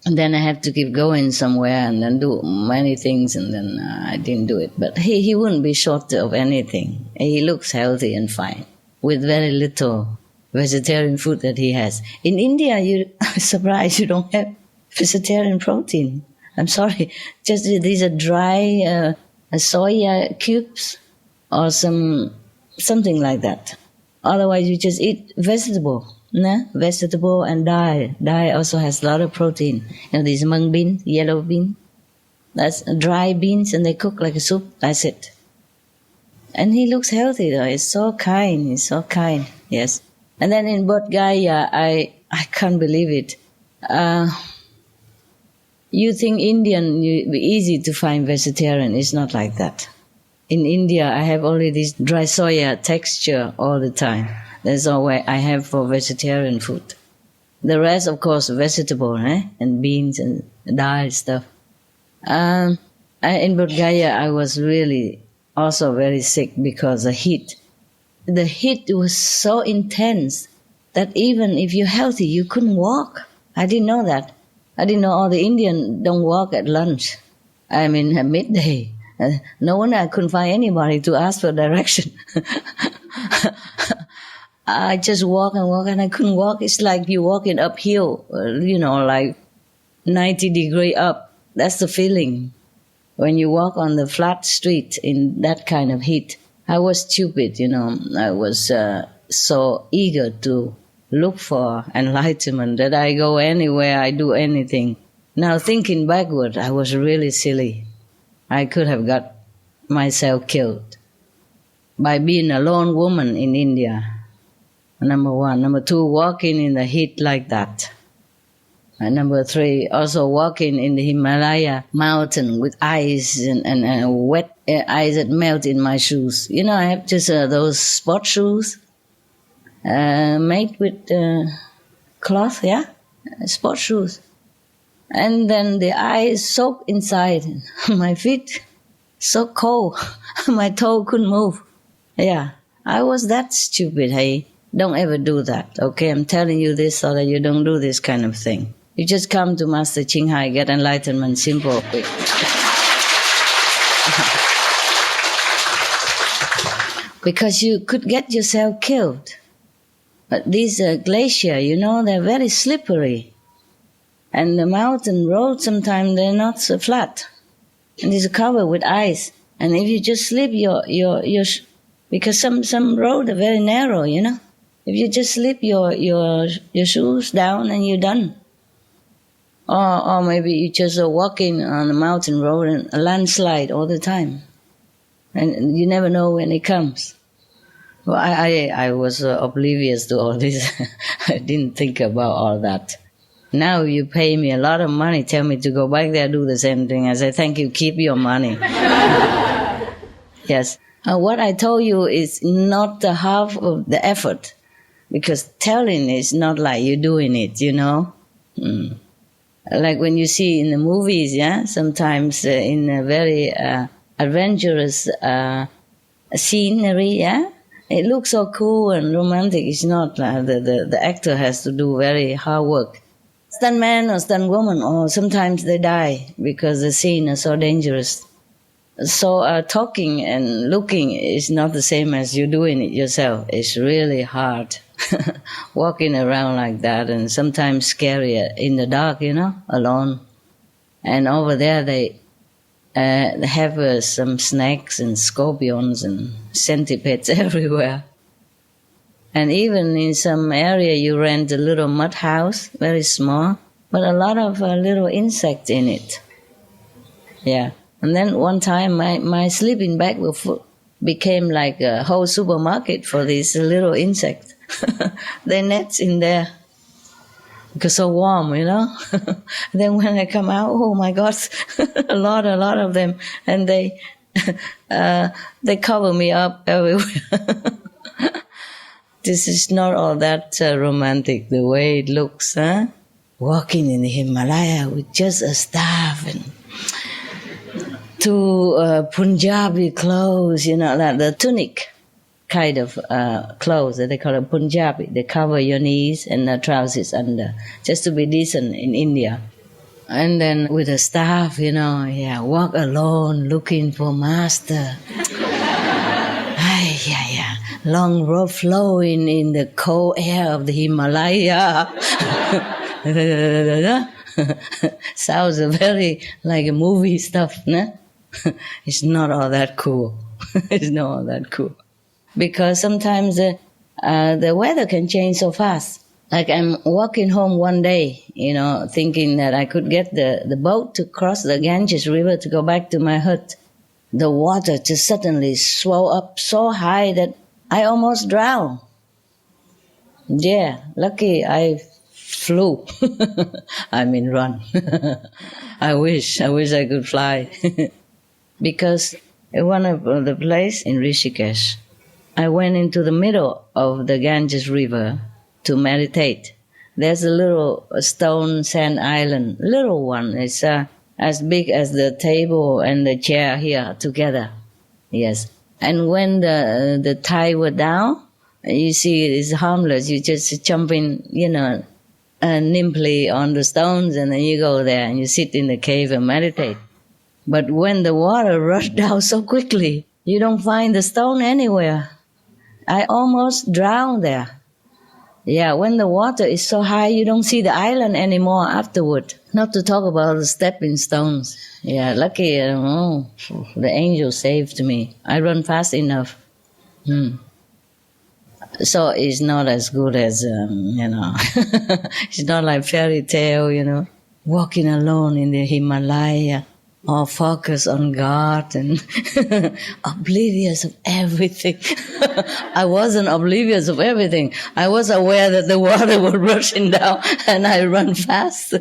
And then I had to keep going somewhere and then do many things, and then I didn't do it. But he wouldn't be short of anything. He looks healthy and fine with very little vegetarian food that he has. In India, I'm surprised you don't have vegetarian protein. I'm sorry. Just these are dry soya cubes or something like that. Otherwise, you just eat vegetable. Vegetable and dal. Dal also has a lot of protein. These mung beans, yellow beans. That's dry beans, and they cook like a soup. That's it. And he looks healthy though. He's so kind. He's so kind. Yes. And then in Bodh Gaya, I can't believe it. You think Indian, easy to find vegetarian. It's not like that. In India, I have only this dry soya texture all the time. That's all I have for vegetarian food. The rest, of course, vegetable, and beans and dal stuff. In Bodh Gaya, I was really also very sick because the heat. The heat was so intense that even if you're healthy, you couldn't walk. I didn't know that. I didn't know all the Indians don't walk at lunch. I mean, at midday. No wonder I couldn't find anybody to ask for direction. I just walk and I couldn't walk. It's like you walking uphill, like 90 degree up. That's the feeling when you walk on the flat street in that kind of heat. I was stupid, I was so eager to look for enlightenment that I go anywhere, I do anything. Now thinking backward, I was really silly. I could have got myself killed by being a lone woman in India. Number one. Number two, walking in the heat like that. And number three, also walking in the Himalaya mountain with ice and wet ice that melt in my shoes. I have just those sport shoes made with cloth, sport shoes. And then the ice soaked inside my feet, so cold, my toe couldn't move. Yeah, I was that stupid, hey. Don't ever do that, okay? I'm telling you this so that you don't do this kind of thing. You just come to Master Ching Hai, get enlightenment, simple, quick. Because you could get yourself killed. But these glaciers, they're very slippery. And the mountain roads, sometimes they're not so flat. And it's covered with ice. And if you just slip because some roads are very narrow, If you just slip your shoes down and you're done. Or maybe you just are walking on a mountain road and a landslide all the time. And you never know when it comes. Well, I was oblivious to all this. I didn't think about all that. Now you pay me a lot of money, tell me to go back there, do the same thing. I say, thank you, keep your money. Yes. What I told you is not the half of the effort. Because telling is not like you doing it, Like when you see in the movies, sometimes in a very adventurous scenery, it looks so cool and romantic. It's not. The actor has to do very hard work. Stuntman or stuntwoman, or sometimes they die because the scene is so dangerous. So talking and looking is not the same as you doing it yourself. It's really hard. Walking around like that, and sometimes scarier in the dark, alone. And over there they have some snakes and scorpions and centipedes everywhere. And even in some area you rent a little mud house, very small, but a lot of little insects in it. Yeah. And then one time my sleeping bag became like a whole supermarket for these little insects. They nets in there because so warm, Then when I come out, oh my God, a lot of them, and they cover me up everywhere. This is not all that romantic the way it looks, Walking in the Himalaya with just a staff and two Punjabi clothes, like the tunic kind of clothes that they call it Punjabi. They cover your knees and the trousers under, just to be decent in India. And then with a staff, walk alone looking for master. Long rope flowing in the cold air of the Himalaya. Sounds very like a movie stuff, no? It's not all that cool. It's not all that cool. Because sometimes the weather can change so fast. Like I'm walking home one day, thinking that I could get the boat to cross the Ganges River to go back to my hut. the water just suddenly swelled up so high that I almost drowned. Yeah, lucky I flew. I mean run. I wish I could fly. Because in one of the place in Rishikesh, I went into the middle of the Ganges River to meditate. There's a little stone sand island, little one. It's as big as the table and the chair here together. Yes. And when the tide was down, you see it's harmless. You just jump in, nimbly on the stones, and then you go there and you sit in the cave and meditate. But when the water rushed down so quickly, you don't find the stone anywhere. I almost drowned there. Yeah, when the water is so high, you don't see the island anymore afterward. Not to talk about the stepping stones. Yeah, lucky, the angel saved me. I run fast enough. So it's not as good as, it's not like fairy tale, walking alone in the Himalaya, all focused on God and oblivious of everything. I wasn't oblivious of everything. I was aware that the water was rushing down and I run fast.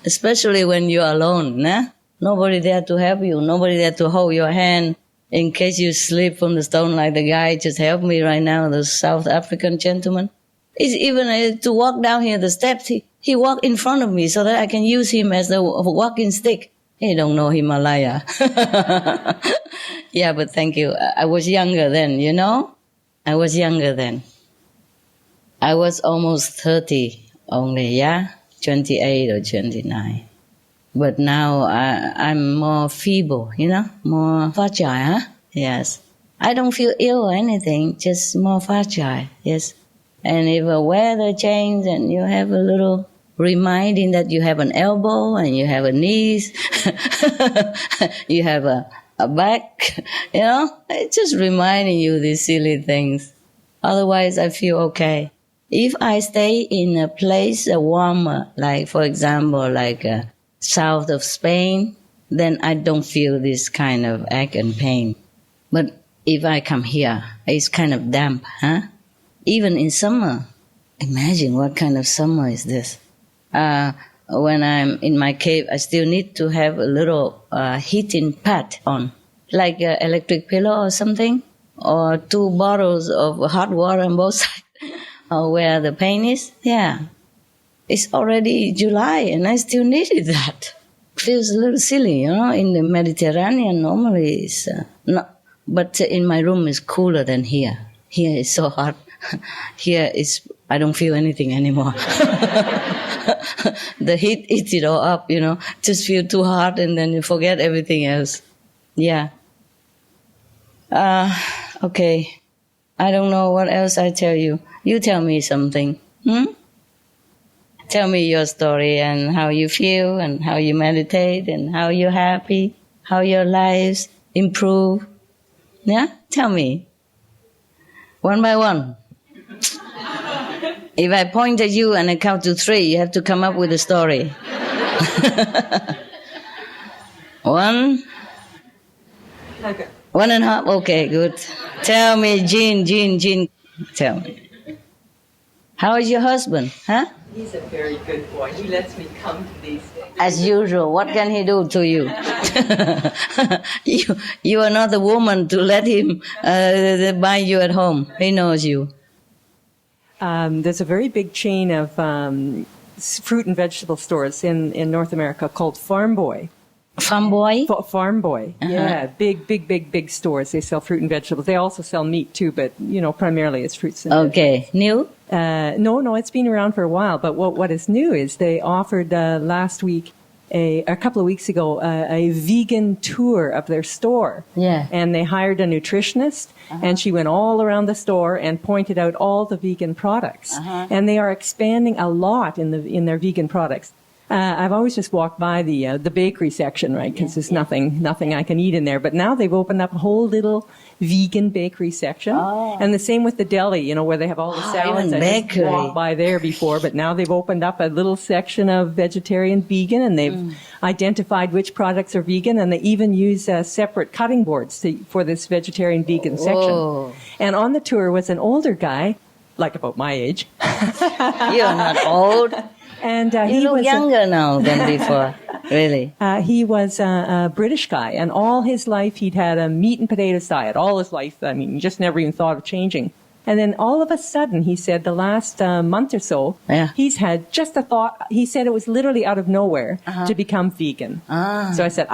Especially when you're alone, nah? Nobody there to help you, nobody there to hold your hand in case you slip from the stone like the guy just helped me right now, the South African gentleman. It's even to walk down here the steps, he walked in front of me so that I can use him as a walking stick. He don't know Himalaya. Yeah, but thank you. I was younger then, I was younger then. I was almost 30 only, yeah? 28 or 29. But now I'm more feeble, more fragile, huh? Yes. I don't feel ill or anything, just more fragile, yes. And if the weather changes and you have a little reminding that you have an elbow and you have a knees, you have a back, it's just reminding you these silly things. Otherwise, I feel okay. If I stay in a place warmer, like, for example, south of Spain, then I don't feel this kind of ache and pain. But if I come here, it's kind of damp, huh? Even in summer, imagine what kind of summer is this. When I'm in my cave, I still need to have a little heating pad on, like an electric pillow or something, or 2 bottles of hot water on both sides, or where the pain is. Yeah. It's already July and I still needed that. Feels a little silly, in the Mediterranean normally it's not, but in my room it's cooler than here. Here it's so hot. Here I don't feel anything anymore. The heat eats it all up, just feel too hot and then you forget everything else. Yeah. Okay. I don't know what else I tell you. You tell me something. Tell me your story and how you feel and how you meditate and how you're happy, how your lives improve. Yeah? Tell me. One by one. If I point at you and I count to 3, you have to come up with a story. 1. Okay. 1.5. Okay, good. Tell me, Jean. Tell me. How is your husband? Huh? He's a very good boy. He lets me come to these things. As usual. What can he do to you? You are not a woman to let him buy you at home. He knows you. There's a very big chain of fruit and vegetable stores in North America called Farm Boy. Farm Boy? Farm Boy, yeah. Big stores. They sell fruit and vegetables. They also sell meat too, but, primarily it's fruits and vegetables. Okay. New? No, it's been around for a while. But what is new is they offered last week, a couple of weeks ago, a vegan tour of their store. Yeah. And they hired a nutritionist, and she went all around the store and pointed out all the vegan products. And they are expanding a lot in their vegan products. I've always just walked by the bakery section, right? Because there's nothing I can eat in there. But now they've opened up a whole little vegan bakery section, and the same with the deli, where they have all the salads. even I just bakery. walked by there before, but now they've opened up a little section of vegetarian, vegan, and they've identified which products are vegan, and they even use separate cutting boards for this vegetarian, vegan section. Whoa. And on the tour was an older guy, like about my age. You're not old. And You he look was younger now than before. Really. he was a British guy, and all his life he'd had a meat and potatoes diet. All his life, I mean, he just never even thought of changing. And then all of a sudden, he said the last month or so, he's had just a thought. He said it was literally out of nowhere to become vegan. So I said,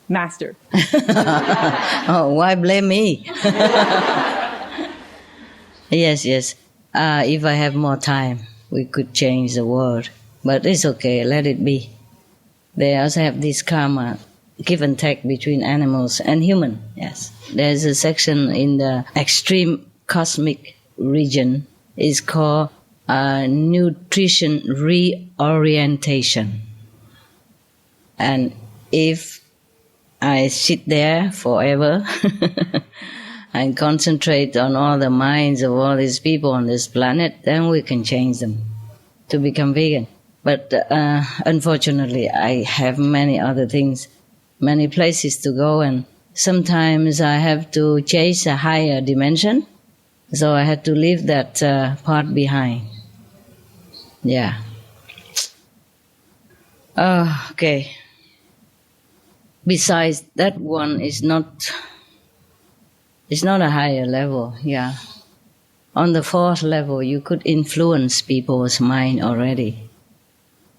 master. Oh, why blame me? Yes. If I have more time, we could change the world. But it's okay, let it be. They also have this karma, give and take between animals and human. Yes. There's a section in the extreme cosmic region. It's called nutrition reorientation. And if I sit there forever and concentrate on all the minds of all these people on this planet, then we can change them to become vegan. But unfortunately, I have many other things, many places to go, and sometimes I have to chase a higher dimension, so I had to leave that part behind. Yeah. Okay. Besides, that one is not a higher level, yeah. On the 4th level, you could influence people's mind already.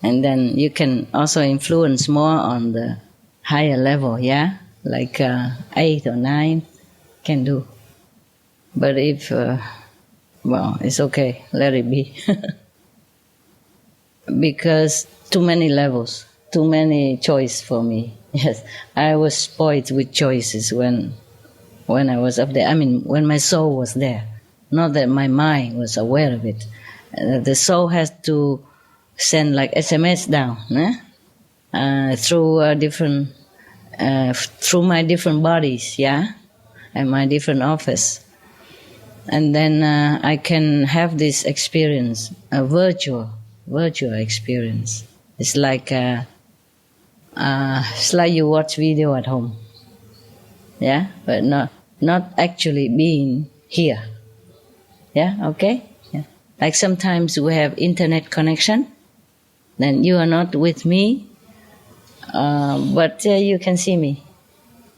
And then you can also influence more on the higher level, yeah? Like 8 or 9 can do. But if, it's okay, let it be. Because too many levels, too many choice for me. Yes, I was spoiled with choices when I was up there. I mean, when my soul was there. Not that my mind was aware of it. The soul has to send like SMS down through through my different bodies, yeah, and my different office. And then I can have this experience, a virtual experience. It's like you watch video at home, yeah, but not actually being here. Yeah, okay. Yeah. Like sometimes we have internet connection, then you are not with me, but you can see me,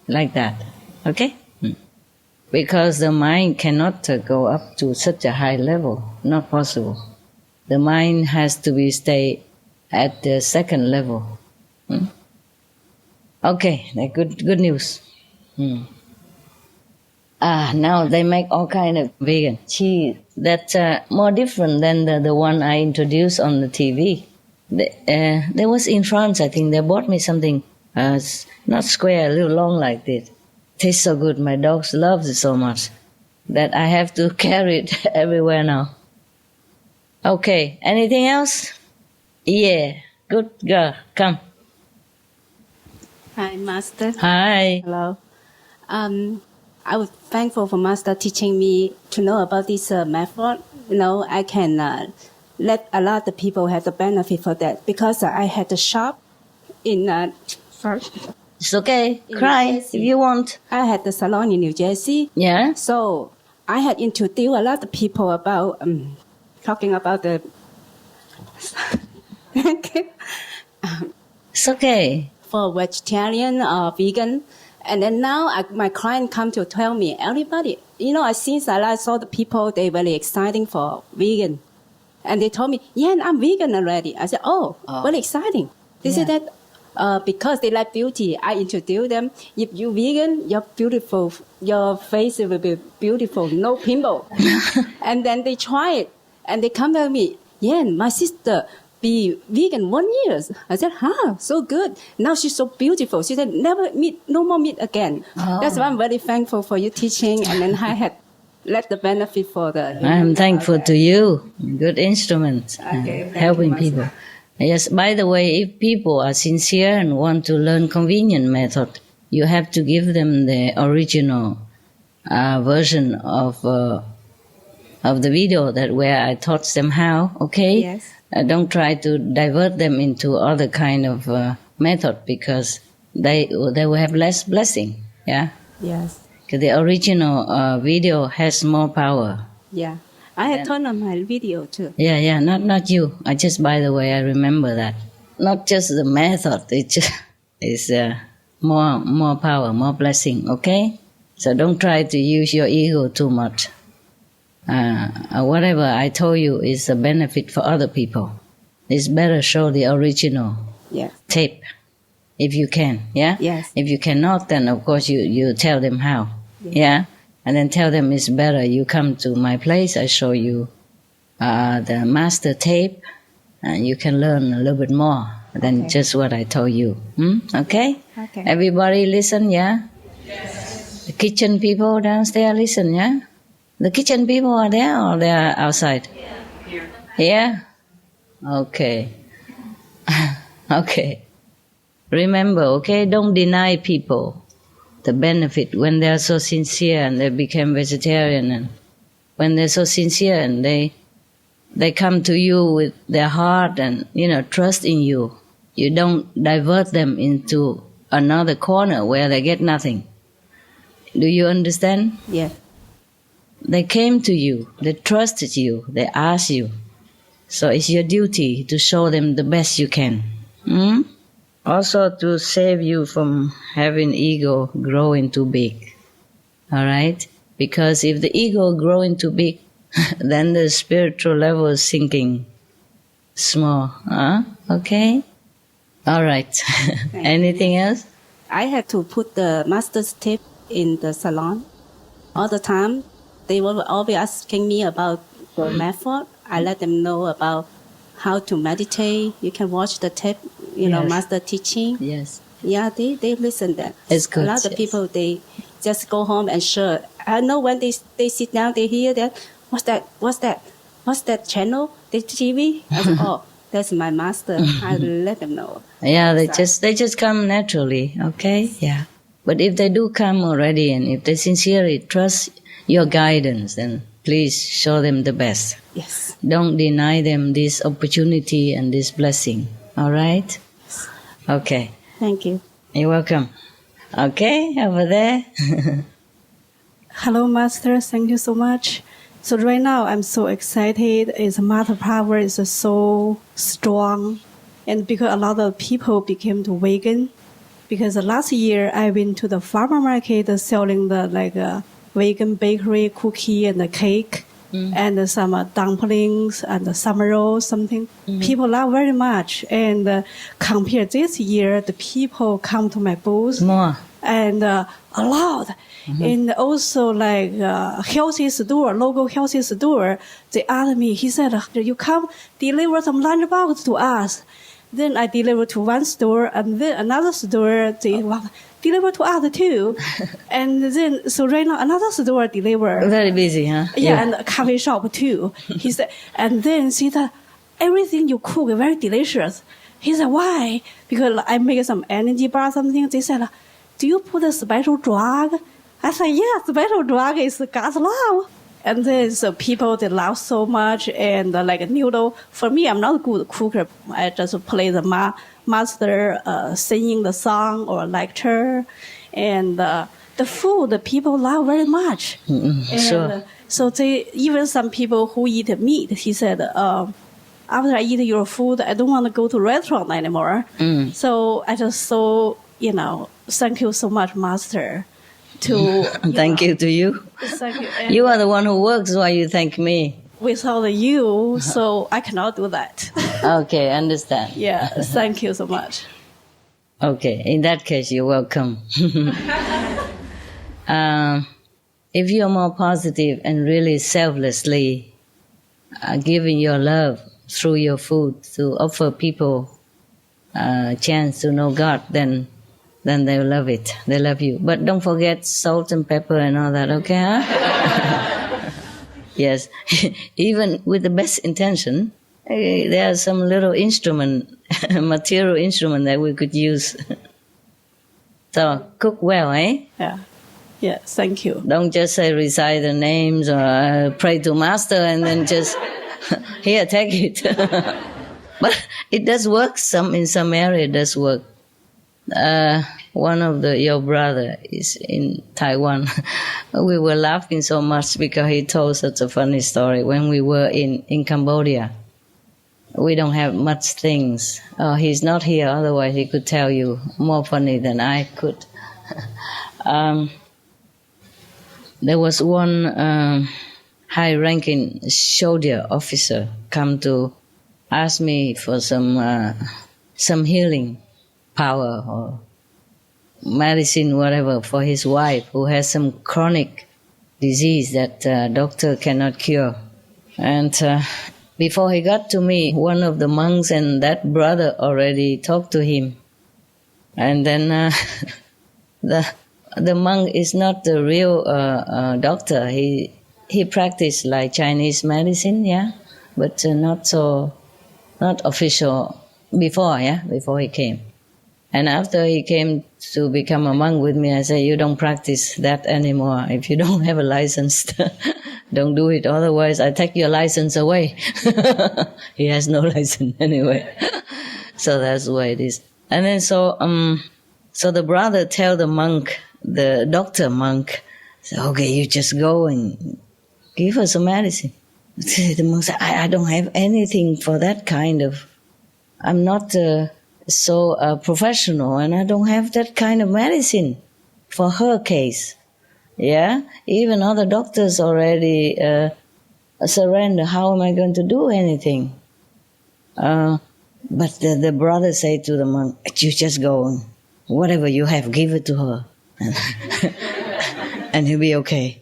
like that. Okay. Because the mind cannot go up to such a high level, not possible. The mind has to stay at the 2nd level. Okay, good news. Now they make all kind of vegan cheese that's more different than the one I introduced on the TV. There was in France, I think, they bought me something not square, a little long like this. Tastes so good. My dogs love it so much that I have to carry it everywhere now. Okay, anything else? Yeah, good girl, come. Hi, Master. Hi. Hello. I was thankful for Master teaching me to know about this method. I can let a lot of people have the benefit for that because I had a shop in. Sorry. It's okay. In Cry New if Jersey. you want. I had the salon in New Jersey. Yeah. So I had introduced a lot of people about talking about the. It's okay. For vegetarian or vegan. And then now my client come to tell me, everybody, since I saw the people, they very exciting for vegan. And they told me, yeah, I'm vegan already. I said, very exciting. They said that because they like beauty, I introduce them. If you're vegan, you're beautiful. Your face will be beautiful, no pimple. And then they try it. And they come to me, yeah, my sister be vegan 1 year. I said, so good. Now she's so beautiful. She said, never meat, no more meat again. That's why I'm very thankful for your teaching. And then I had let the benefit for the. I'm thankful to you. Good instrument. Okay, thank helping you, people. Master. Yes, by the way, if people are sincere and want to learn convenient method, you have to give them the original version of the video that where I taught them how, okay? Yes. Don't try to divert them into other kind of method because they will have less blessing, yeah? Yes. 'Cause the original video has more power. Yeah. I have turned on my video too. Yeah, not you. I just, by the way, I remember that. Not just the method, it's more power, more blessing, okay? So don't try to use your ego too much. Whatever I told you is a benefit for other people. It's better show the original Yes. tape if you can, yeah? Yes. If you cannot, then of course you tell them how, yeah? And then tell them it's better you come to my place, I show you the master tape, and you can learn a little bit more than just what I told you. Okay? Okay. Everybody listen, yeah? Yes. The kitchen people downstairs listen, yeah? The kitchen people are there or they are outside? Yeah. Here? Okay. Okay. Remember, okay, don't deny people the benefit when they are so sincere and they become vegetarian, and when they're so sincere and they come to you with their heart and trust in you. You don't divert them into another corner where they get nothing. Do you understand? Yes. They came to you, they trusted you, they asked you. So it's your duty to show them the best you can. Also to save you from having ego growing too big. All right? Because if the ego growing too big, then the spiritual level is sinking small. Okay? All right. Anything else? I had to put the master's tape in the salon. All the time, they were always asking me about the method. I let them know about how to meditate. You can watch the tape, master teaching. Yes. Yeah, they listen that. It's good. A lot of people, they just go home and share. I know when they sit down, they hear that. What's that channel? The TV? I said, oh, that's my master. I let them know. Yeah, they just come naturally, okay? Yeah. But if they do come already and if they sincerely trust your guidance, then please show them the best. Yes. Don't deny them this opportunity and this blessing. All right? Okay. Thank you. You're welcome. Okay, over there. Hello, Master. Thank you so much. So right now, I'm so excited. His mother power is so strong. And because a lot of people became to vegan. Because last year, I went to the farmer market selling the vegan bakery cookie and the cake. And some dumplings and some rolls, something. People love very much. And compared this year, the people come to my booth. More. And a lot. And also healthy store, local healthy store, they asked me, he said, you come deliver some lunchbox to us. Then I deliver to one store, and then another store, they want deliver to us too. And then, so right now, another store deliver. Very busy, huh? Yeah, and a coffee shop too. He said, and then she said, everything you cook is very delicious. He said, why? Because I make some energy bar or something. They said, do you put a special drug? I said, yeah, special drug is God's love. And then so people, they love so much. And like a noodle, for me, I'm not a good cooker. I just play the master singing the song or lecture. And the food, the people love very much. And, sure. So even some people who eat meat, he said, after I eat your food, I don't want to go to restaurant anymore. So I just thank you so much, Master. Thank you to you. Thank you. You are the one who works while you thank me. Without you, so I cannot do that. Okay, understand. Yeah, thank you so much. Okay, in that case, you're welcome. If you're more positive and really selflessly giving your love through your food to offer people a chance to know God, then they'll love it. They love you. But don't forget salt and pepper and all that, okay, huh? Yes. Even with the best intention, There are some little instrument, material instrument that we could use. So, cook well, eh? Yeah. Yeah, thank you. Don't just say recite the names or pray to master and then just, here, take it. But it does work. In some area it does work. One of your brother is in Taiwan. We were laughing so much because he told such a funny story when we were in Cambodia. We don't have much things. He's not here, otherwise he could tell you more funny than I could. There was one high-ranking soldier officer come to ask me for some healing power or medicine, whatever, for his wife who has some chronic disease that doctor cannot cure. And before he got to me, one of the monks and that brother already talked to him. And then the monk is not the real doctor. He practiced like Chinese medicine, yeah, but not official before he came. And after he came to become a monk with me, I said, you don't practice that anymore. If you don't have a license, don't do it. Otherwise, I take your license away. He has no license anyway. So that's the way it is. And then so the brother tell the monk, the doctor monk, okay, you just go and give her some medicine. The monk said, I don't have anything for that kind of, I'm not so professional and I don't have that kind of medicine for her case. Yeah, even other doctors already surrender. How am I going to do anything? But the brother said to the monk, you just go, whatever you have, give it to her. And he'll be okay.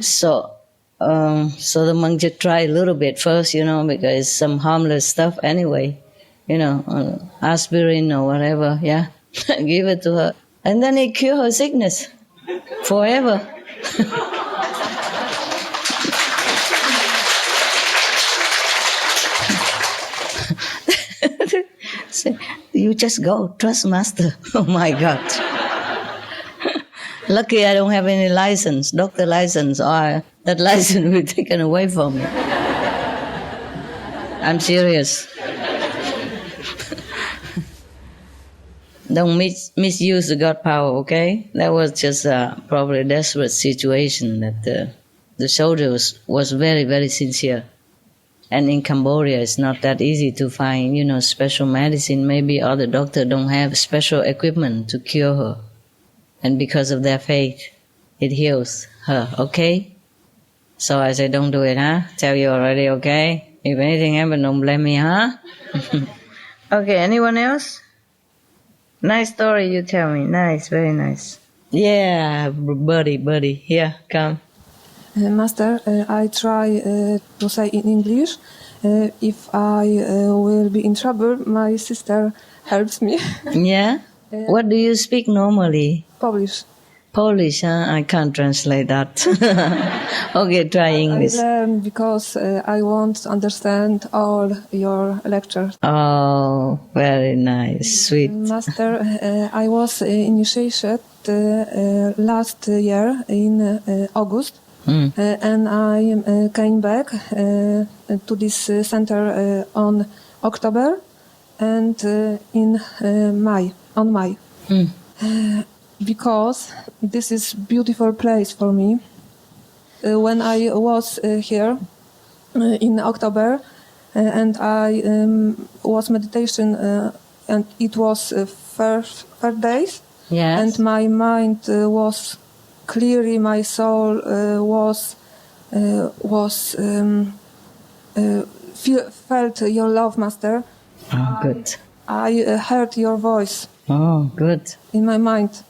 So the monk just tried a little bit first, because it's some harmless stuff anyway, aspirin or whatever, yeah. Give it to her. And then he cured her sickness forever. You just go, trust master. Oh my God. Lucky I don't have any license, doctor license, or that license will be taken away from me. I'm serious. Don't misuse the God power, okay? That was just probably a desperate situation that the soldier was very, very sincere. And in Cambodia, it's not that easy to find, special medicine. Maybe other doctors don't have special equipment to cure her. And because of their faith, it heals her, okay? So I said, don't do it, huh? Tell you already, okay? If anything happens, don't blame me, huh? Okay, anyone else? Nice story you tell me. Nice, very nice. Yeah, buddy. Here, come. Master, I try to say in English. If I will be in trouble, my sister helps me. Yeah? What do you speak normally? Polish. Polish, huh? I can't translate that. Okay, try English. I learn because I want to understand all your lectures. Oh, very nice, sweet. Master, I was initiated last year in August. And I came back to this center on October and in May. Because this is beautiful place for me. When I was here in October and I was meditation and it was first days. Yes. And my mind was clearly, my soul felt your love, Master. Oh, good. I heard your voice. Oh, good. In my mind.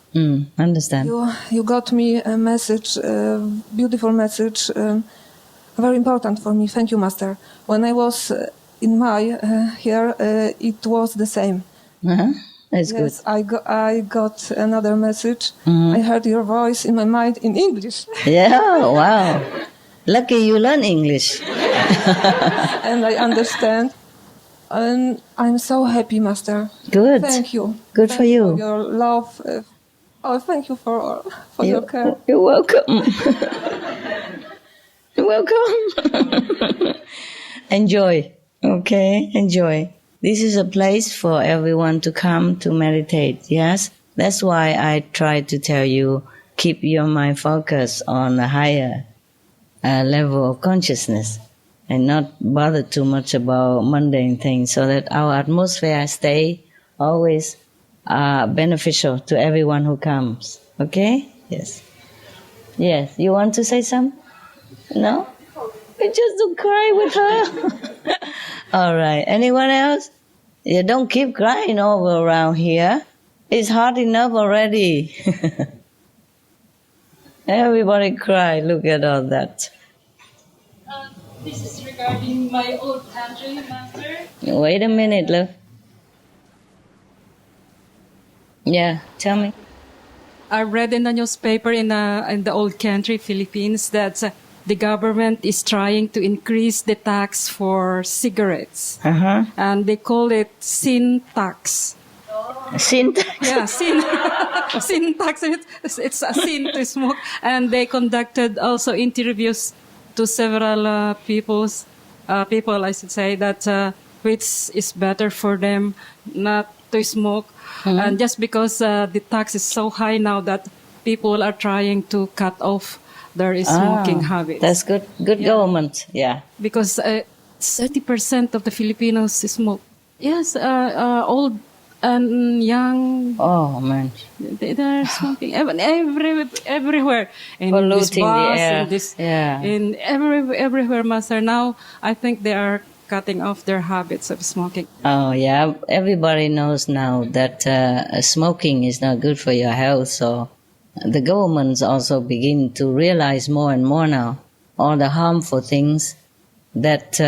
Understand. You got me a message, beautiful message, very important for me. Thank you, Master. When I was in May here, it was the same. That's yes, good. I got another message. I heard your voice in my mind in English. Yeah, wow. Lucky you learn English. And I understand. And I'm so happy, Master. Good. Thank you. Good Thank for you. For your love. Thank you for your care. You're welcome. You're welcome. Enjoy. Okay, enjoy. This is a place for everyone to come to meditate, yes? That's why I try to tell you, keep your mind focused on a higher level of consciousness and not bother too much about mundane things, so that our atmosphere stay always beneficial to everyone who comes. Okay? Yes. Yes. You want to say something? No? We just don't cry with her. All right. Anyone else? You don't keep crying over around here. It's hard enough already. Everybody cry. Look at all that. This is regarding my old country, Master. Wait a minute, look. Yeah, tell me. I read in the newspaper in the old country, Philippines, that the government is trying to increase the tax for cigarettes. Uh-huh. And they call it sin tax. Sin tax? Yeah, sin. Sin tax. It's a sin to smoke. And they conducted also interviews to several people, I should say, that which is better for them not to smoke. Mm-hmm. And just because the tax is so high now that people are trying to cut off their smoking habits. That's good. Good government, yeah. Because 30% of the Filipinos smoke. Yes, old and young. Oh, man. They're smoking everywhere. In polluting this bus, the air. in this, yeah. in everywhere, Master. Now, I think they are cutting off their habits of smoking. Oh, yeah. Everybody knows now that smoking is not good for your health. So the governments also begin to realize more and more now all the harmful things that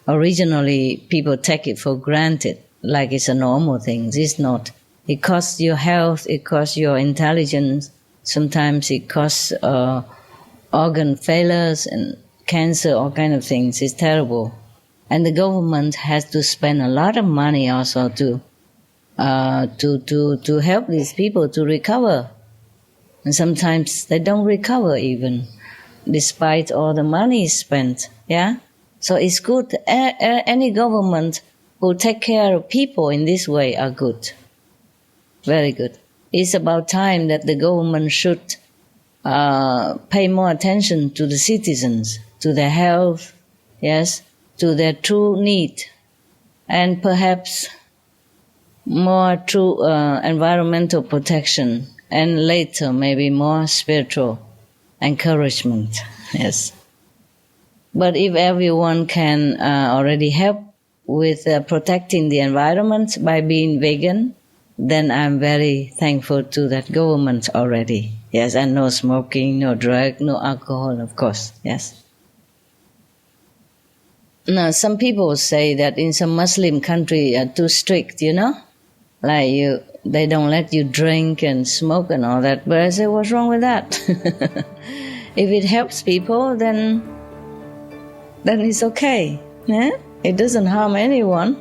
originally people take it for granted, like it's a normal thing. It's not. It costs your health, it costs your intelligence. Sometimes it costs organ failures and cancer, all kind of things. It's terrible. And the government has to spend a lot of money also to help these people to recover. And sometimes they don't recover even, despite all the money spent. Yeah. So it's good. Any government who take care of people in this way are good. Very good. It's about time that the government should pay more attention to the citizens, to their health, yes, to their true need, and perhaps more true environmental protection, and later maybe more spiritual encouragement, yes. But if everyone can already help with protecting the environment by being vegan, then I'm very thankful to that government already. Yes, and no smoking, no drug, no alcohol, of course, yes. Now, some people say that in some Muslim country are too strict, you know? Like they don't let you drink and smoke and all that. But I say, what's wrong with that? If it helps people, then it's okay. Yeah? It doesn't harm anyone.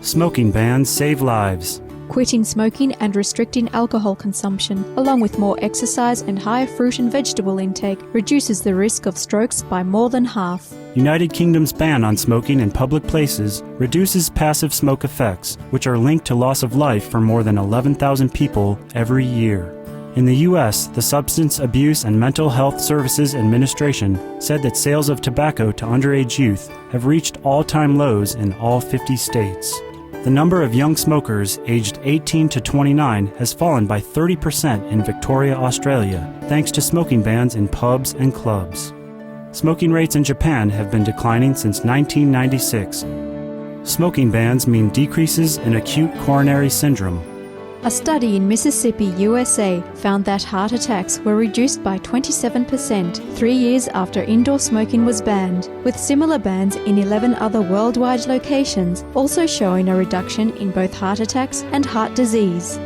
Smoking bans save lives. Quitting smoking and restricting alcohol consumption, along with more exercise and higher fruit and vegetable intake, reduces the risk of strokes by more than half. United Kingdom's ban on smoking in public places reduces passive smoke effects, which are linked to loss of life for more than 11,000 people every year. In the U.S., the Substance Abuse and Mental Health Services Administration said that sales of tobacco to underage youth have reached all-time lows in all 50 states. The number of young smokers aged 18 to 29 has fallen by 30% in Victoria, Australia, thanks to smoking bans in pubs and clubs. Smoking rates in Japan have been declining since 1996. Smoking bans mean decreases in acute coronary syndrome. A study in Mississippi, USA, found that heart attacks were reduced by 27% 3 years after indoor smoking was banned, with similar bans in 11 other worldwide locations also showing a reduction in both heart attacks and heart disease.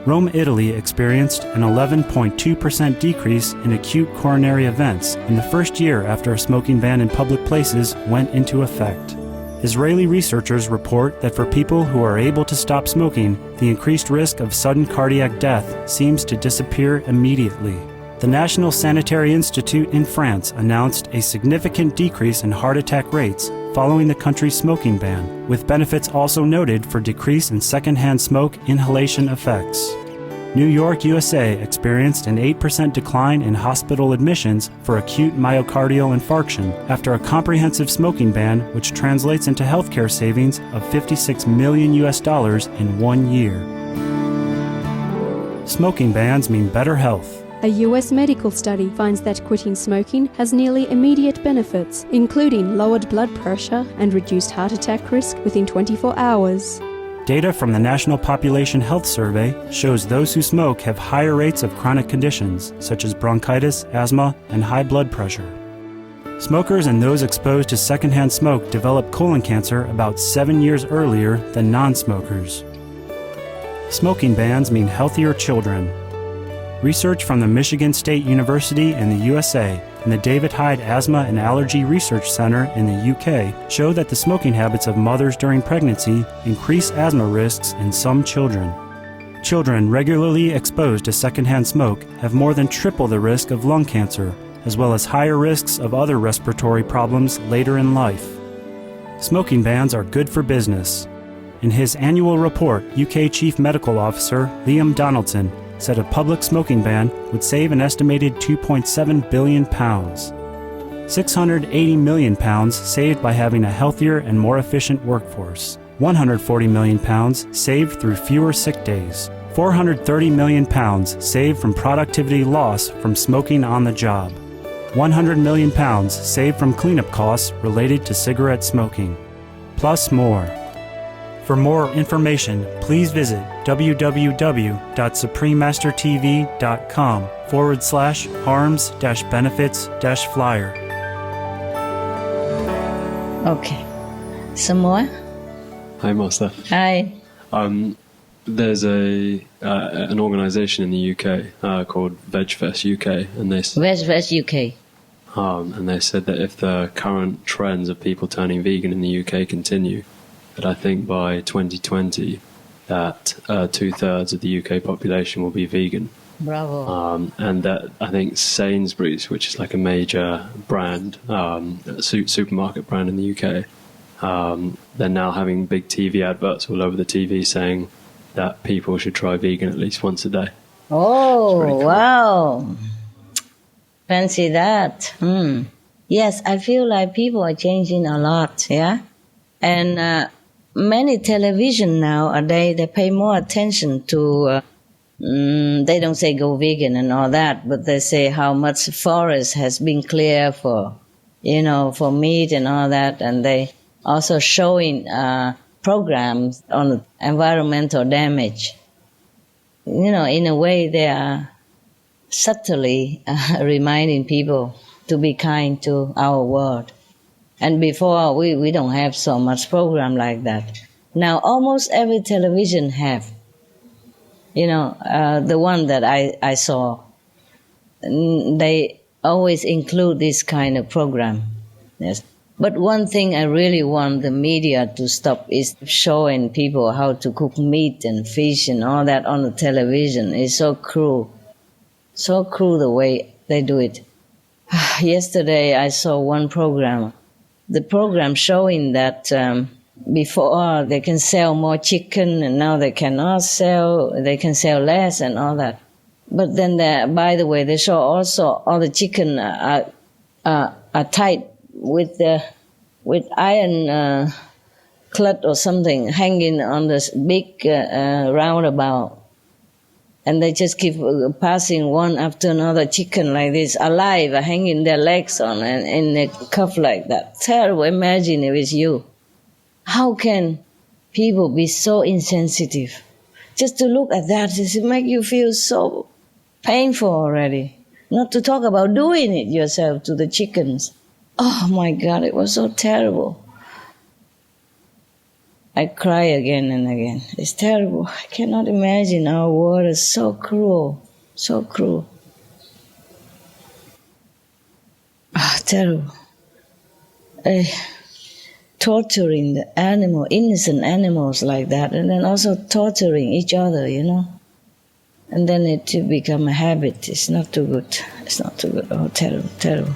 Rome, Italy experienced an 11.2% decrease in acute coronary events in the first year after a smoking ban in public places went into effect. Israeli researchers report that for people who are able to stop smoking, the increased risk of sudden cardiac death seems to disappear immediately. The National Sanitary Institute in France announced a significant decrease in heart attack rates following the country's smoking ban, with benefits also noted for decrease in secondhand smoke inhalation effects. New York, USA experienced an 8% decline in hospital admissions for acute myocardial infarction after a comprehensive smoking ban, which translates into healthcare savings of $56 million in 1 year. Smoking bans mean better health. A US medical study finds that quitting smoking has nearly immediate benefits, including lowered blood pressure and reduced heart attack risk within 24 hours. Data from the National Population Health Survey shows those who smoke have higher rates of chronic conditions, such as bronchitis, asthma, and high blood pressure. Smokers and those exposed to secondhand smoke develop colon cancer about 7 years earlier than non-smokers. Smoking bans mean healthier children. Research from the Michigan State University in the USA and the David Hyde Asthma and Allergy Research Center in the UK show that the smoking habits of mothers during pregnancy increase asthma risks in some children. Children regularly exposed to secondhand smoke have more than triple the risk of lung cancer, as well as higher risks of other respiratory problems later in life. Smoking bans are good for business. In his annual report, UK Chief Medical Officer Liam Donaldson said a public smoking ban would save an estimated £2.7 billion. £680 million saved by having a healthier and more efficient workforce. £140 million saved through fewer sick days. £430 million saved from productivity loss from smoking on the job. £100 million saved from cleanup costs related to cigarette smoking. Plus more. For more information, please visit www.supremastertv.com/harms-benefits-flyer. Okay. Some more? Hi, Master. Hi. There's an organisation in the UK called VegFest UK, and they VegFest UK. And they said that if the current trends of people turning vegan in the UK continue, that I think by 2020 that 2/3 of the UK population will be vegan. Bravo. And that I think Sainsbury's, which is like a major brand, supermarket brand in the UK, they're now having big TV adverts all over the TV saying that people should try vegan at least once a day. Oh, cool. Wow. Fancy that. Yes, I feel like people are changing a lot, yeah? And many television nowadays, they pay more attention to, they don't say go vegan and all that, but they say how much forest has been cleared for, for meat and all that. And they also showing programs on environmental damage. In a way, they are subtly reminding people to be kind to our world. And before, we don't have so much program like that. Now, almost every television have. The one that I saw, they always include this kind of program. Yes. But one thing I really want the media to stop is showing people how to cook meat and fish and all that on the television. It's so cruel. So cruel the way they do it. Yesterday I saw one program. The program showing that before they can sell more chicken and now they cannot sell, they can sell less and all that. But then, by the way, they show also all the chicken are tied with iron clut or something hanging on this big roundabout. And they just keep passing one after another chicken like this, alive, hanging their legs on and in a cuff like that. Terrible. Imagine if it's you. How can people be so insensitive? Just to look at that, it makes you feel so painful already. Not to talk about doing it yourself to the chickens. Oh my God, it was so terrible. I cry again and again. It's terrible. I cannot imagine our world is so cruel, so cruel. Terrible. Torturing the animal, innocent animals like that, and then also torturing each other, And then it become a habit. It's not too good. It's not too good. Oh, terrible, terrible.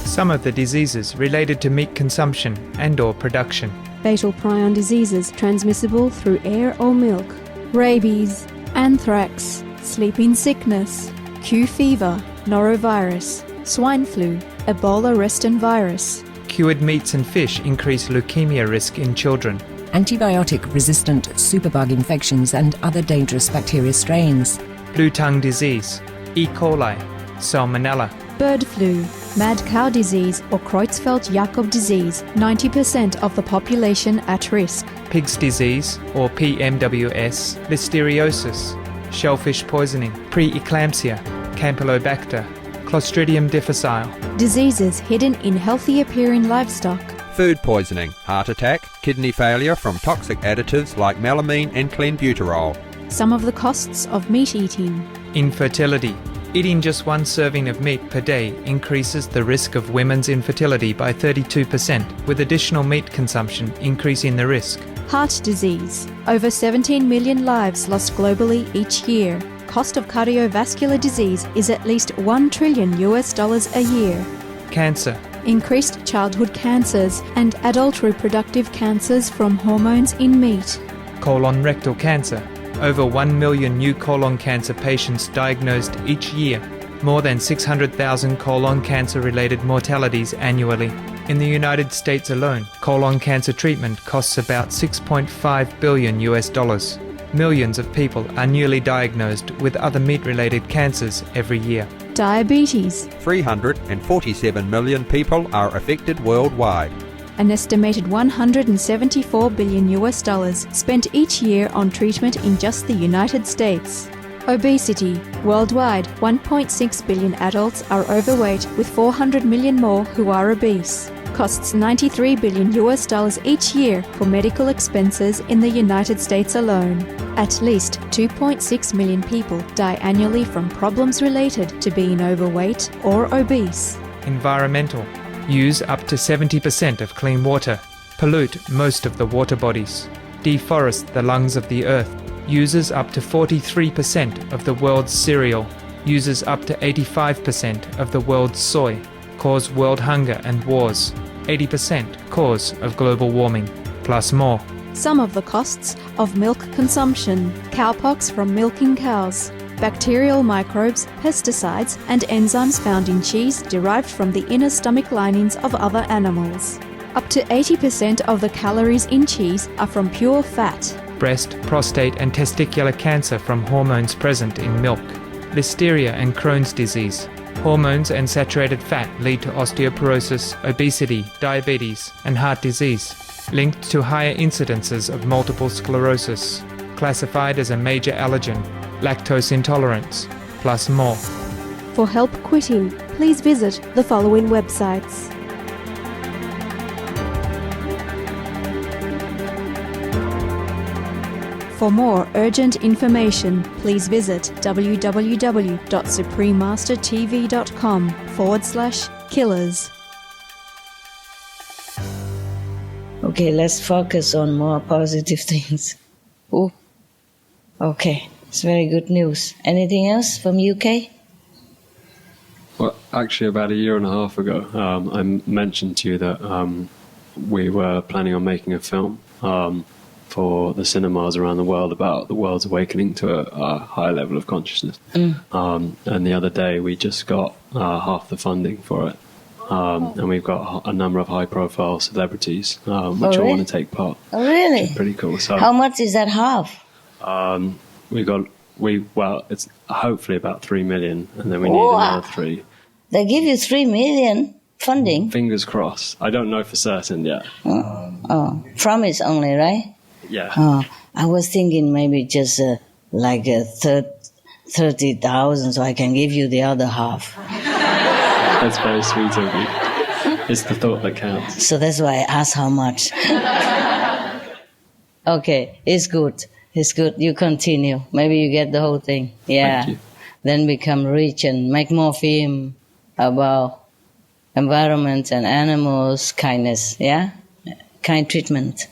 Some of the diseases related to meat consumption and/or production. Fatal prion diseases transmissible through air or milk. Rabies, anthrax, sleeping sickness, Q fever, norovirus, swine flu, Ebola reston virus. Cured meats and fish increase leukemia risk in children. Antibiotic-resistant superbug infections and other dangerous bacteria strains. Blue tongue disease, E. coli, Salmonella. Bird flu, mad cow disease or Creutzfeldt-Jakob disease, 90% of the population at risk. Pig's disease or PMWS, listeriosis, shellfish poisoning, preeclampsia, Campylobacter, Clostridium difficile. Diseases hidden in healthy-appearing livestock. Food poisoning, heart attack, kidney failure from toxic additives like melamine and clenbuterol. Some of the costs of meat eating. Infertility. Eating just one serving of meat per day increases the risk of women's infertility by 32%, with additional meat consumption increasing the risk. Heart disease. Over 17 million lives lost globally each year. Cost of cardiovascular disease is at least $1 trillion a year. Cancer. Increased childhood cancers and adult reproductive cancers from hormones in meat. Colon rectal cancer. Over 1 million new colon cancer patients diagnosed each year. More than 600,000 colon cancer-related mortalities annually. In the United States alone, colon cancer treatment costs about $6.5 billion. Millions of people are newly diagnosed with other meat-related cancers every year. Diabetes. 347 million people are affected worldwide. An estimated $174 billion spent each year on treatment in just the United States. Obesity. Worldwide, 1.6 billion adults are overweight, with 400 million more who are obese. Costs $93 billion each year for medical expenses in the United States alone. At least 2.6 million people die annually from problems related to being overweight or obese. Environmental. Use up to 70% of clean water. Pollute most of the water bodies. Deforest the lungs of the earth. Uses up to 43% of the world's cereal. Uses up to 85% of the world's soy. Cause world hunger and wars. 80% cause of global warming, plus more. Some of the costs of milk consumption. Cowpox from milking cows. Bacterial microbes, pesticides, and enzymes found in cheese derived from the inner stomach linings of other animals. Up to 80% of the calories in cheese are from pure fat. Breast, prostate, and testicular cancer from hormones present in milk. Listeria and Crohn's disease. Hormones and saturated fat lead to osteoporosis, obesity, diabetes, and heart disease, linked to higher incidences of multiple sclerosis, classified as a major allergen, lactose intolerance, plus more. For help quitting, please visit the following websites. For more urgent information, please visit www.suprememastertv.com/killers. Okay, let's focus on more positive things. Ooh. Okay, it's very good news. Anything else from UK? Well, actually, about a year and a half ago, I mentioned to you that we were planning on making a film for the cinemas around the world about the world's awakening to a higher level of consciousness. And the other day we just got half the funding for it. And we've got a number of high-profile celebrities which all want to take part. Oh, really? Pretty cool. So, how much is that half? It's hopefully about 3 million, and then we need another 3. They give you 3 million funding? Fingers crossed. I don't know for certain yet. Promise only, right? Yeah. I was thinking maybe just 30,000 so I can give you the other half. That's very sweet of you. It's the thought that counts. So that's why I asked how much. Okay, it's good. It's good. You continue. Maybe you get the whole thing. Yeah. Thank you. Then become rich and make more film about environment and animals, kindness, yeah? Kind treatment.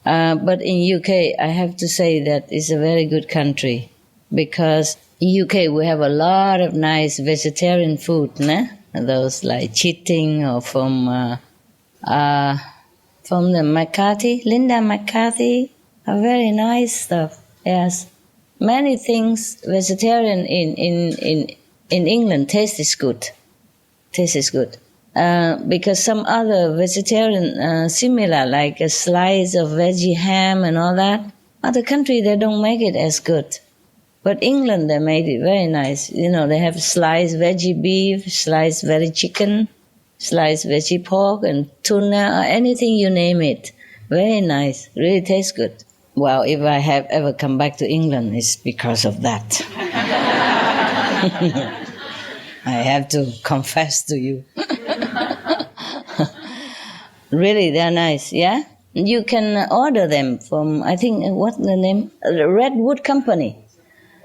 But in UK, I have to say that it's a very good country because in UK we have a lot of nice vegetarian food, né? Those like cheating or from the Linda McCarthy, a very nice stuff. Yes, many things vegetarian in England tastes good. Because some other vegetarian similar, like a slice of veggie ham and all that, other country they don't make it as good. But England they made it very nice. You know, they have sliced veggie beef, sliced veggie chicken, sliced veggie pork and tuna or anything you name it. Very nice. Really tastes good. Well, if I have ever come back to England, it's because of that. I have to confess to you. Really, they're nice, yeah? You can order them from, I think, what's the name? Redwood Company.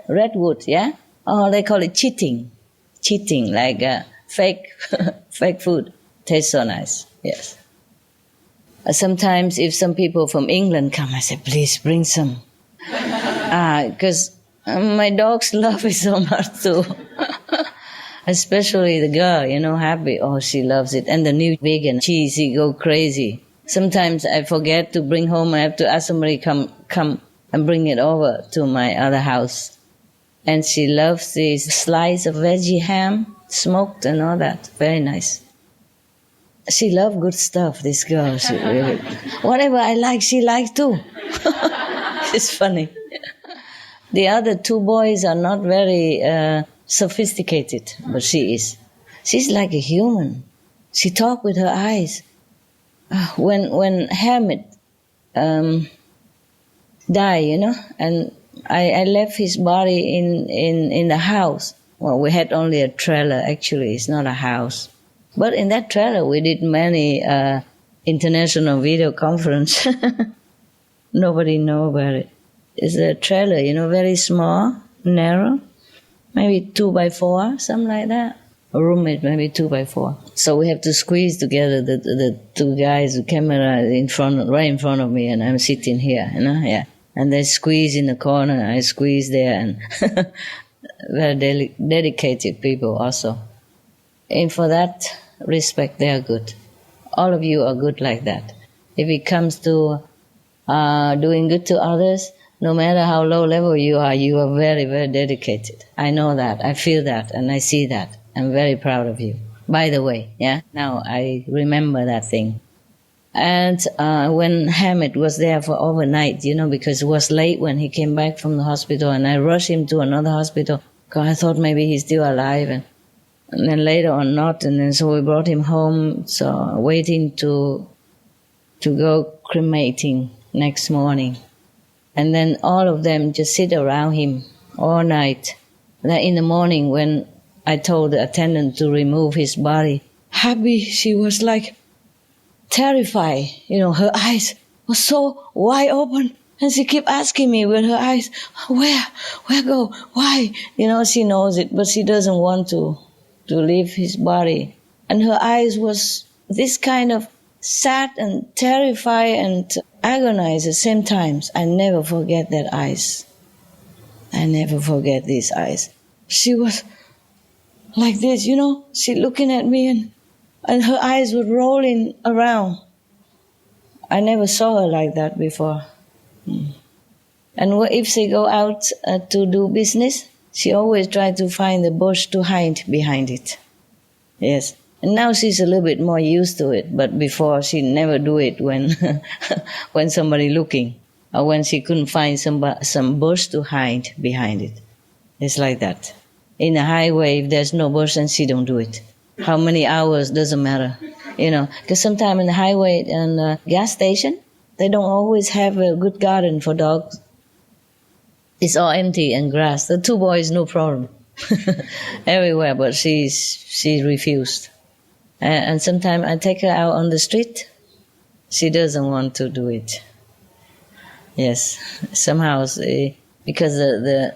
Redwood, yeah? Oh, they call it cheating. Cheating, like fake food. Tastes so nice, yes. Sometimes if some people from England come, I say, please bring some. Because my dogs love it so much too. Especially the girl, you know, Happy. Oh, she loves it. And the new vegan cheese, she go crazy. Sometimes I forget to bring home. I have to ask somebody come and bring it over to my other house. And she loves this slice of veggie ham, smoked and all that. Very nice. She loves good stuff, this girl. She really, whatever I like, she likes too. It's funny. The other two boys are not very sophisticated, but she is. She's like a human. She talks with her eyes. When Hamid died, you know, and I left his body in the house. Well, we had only a trailer, actually. It's not a house. But in that trailer, we did many international video conference. Nobody know about it. It's a trailer, you know, very small, narrow, maybe 2x4, something like that. A roommate, maybe 2x4. So we have to squeeze together the two guys, the camera right in front of me, and I'm sitting here, you know, yeah. And they squeeze in the corner, I squeeze there, and very dedicated people also. And for that respect, they are good. All of you are good like that. If it comes to doing good to others, no matter how low level you are very, very dedicated. I know that, I feel that, and I see that. I'm very proud of you. By the way, yeah, now I remember that thing. And when Hamid was there for overnight, you know, because it was late when he came back from the hospital, and I rushed him to another hospital because I thought maybe he's still alive, and then later on not, and then so we brought him home, so waiting to go cremating next morning. And then all of them just sit around him all night. Then in the morning when I told the attendant to remove his body, Happy, she was like terrified. You know, her eyes were so wide open. And she kept asking me with her eyes, where go, why? You know, she knows it, but she doesn't want to leave his body. And her eyes was this kind of sad and terrified and agonized at the same time. I never forget that eyes. I never forget these eyes. She was like this, you know, she looking at me and her eyes were rolling around. I never saw her like that before. And if she go out to do business, she always try to find a bush to hide behind it. Yes. And now she's a little bit more used to it, but before she never do it when when somebody looking, or when she couldn't find some bush to hide behind it. It's like that. In the highway, if there's no bush, then she don't do it. How many hours, doesn't matter. You know, because sometimes in the highway and the gas station, they don't always have a good garden for dogs. It's all empty and grass. The two boys, no problem. Everywhere, but she refused. And sometimes I take her out on the street. She doesn't want to do it. Yes, somehow because the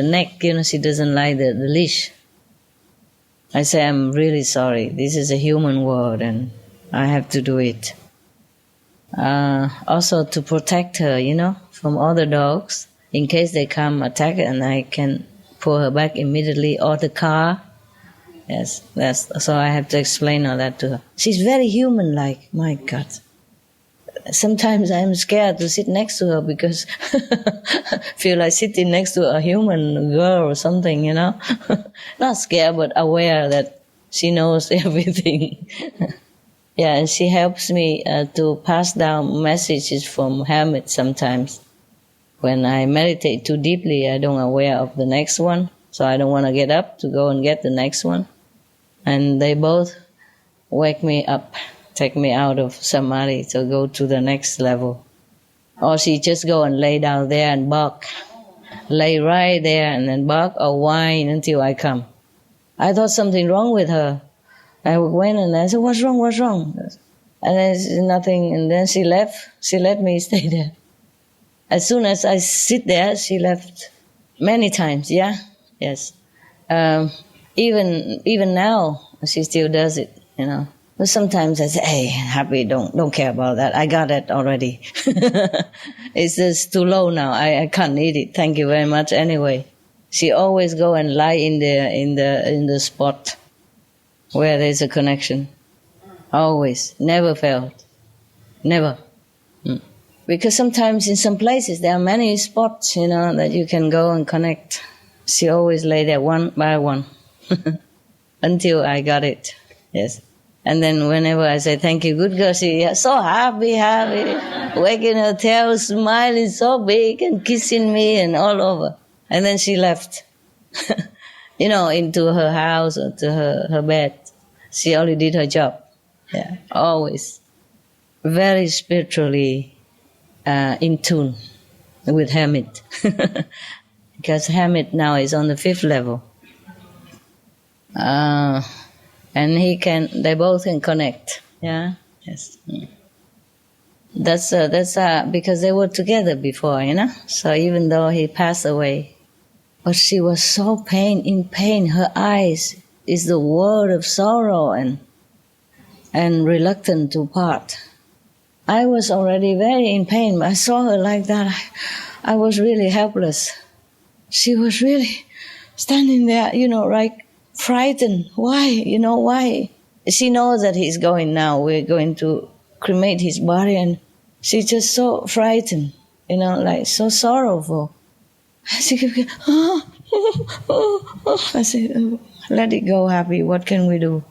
neck, she doesn't like the leash. I say, I'm really sorry. This is a human world, and I have to do it. Also to protect her, from other dogs, in case they come attack her, and I can pull her back immediately, or the car. Yes, so I have to explain all that to her. She's very human-like. My God. Sometimes I'm scared to sit next to her because I feel like sitting next to a human girl or something, Not scared, but aware that she knows everything. Yeah, and she helps me to pass down messages from Hermit sometimes. When I meditate too deeply, I don't aware of the next one, so I don't want to get up to go and get the next one. And they both wake me up, take me out of samadhi to go to the next level. Or she just go and lay down there and bark. Lay right there and then bark or whine until I come. I thought something wrong with her. I went and I said, what's wrong? And there's nothing, and then she left. She let me stay there. As soon as I sit there, she left. Many times, yeah? Yes. Even now, she still does it, But sometimes I say, hey, happy, don't care about that. I got it already. It's just too low now. I can't eat it. Thank you very much anyway. She always go and lie in the spot where there's a connection. Always. Never failed. Never. Because sometimes in some places there are many spots, that you can go and connect. She always lay there one by one. Until I got it. Yes. And then whenever I say, thank you, good girl, she is so happy, wagging her tail, smiling so big and kissing me and all over. And then she left, into her house or to her bed. She only did her job. Yeah, always. Very spiritually in tune with Hermit. Because Hermit now is on the 5th level. And they both can connect. Yeah. Yes. That's because they were together before, So even though he passed away, but she was so in pain. Her eyes is the word of sorrow and reluctant to part. I was already very in pain. I saw her like that. I was really helpless. She was really standing there, like frightened. Why? Why? She knows that he's going now. We're going to cremate his body, and she's just so frightened, like so sorrowful. She kept going, I said, let it go, happy. What can we do?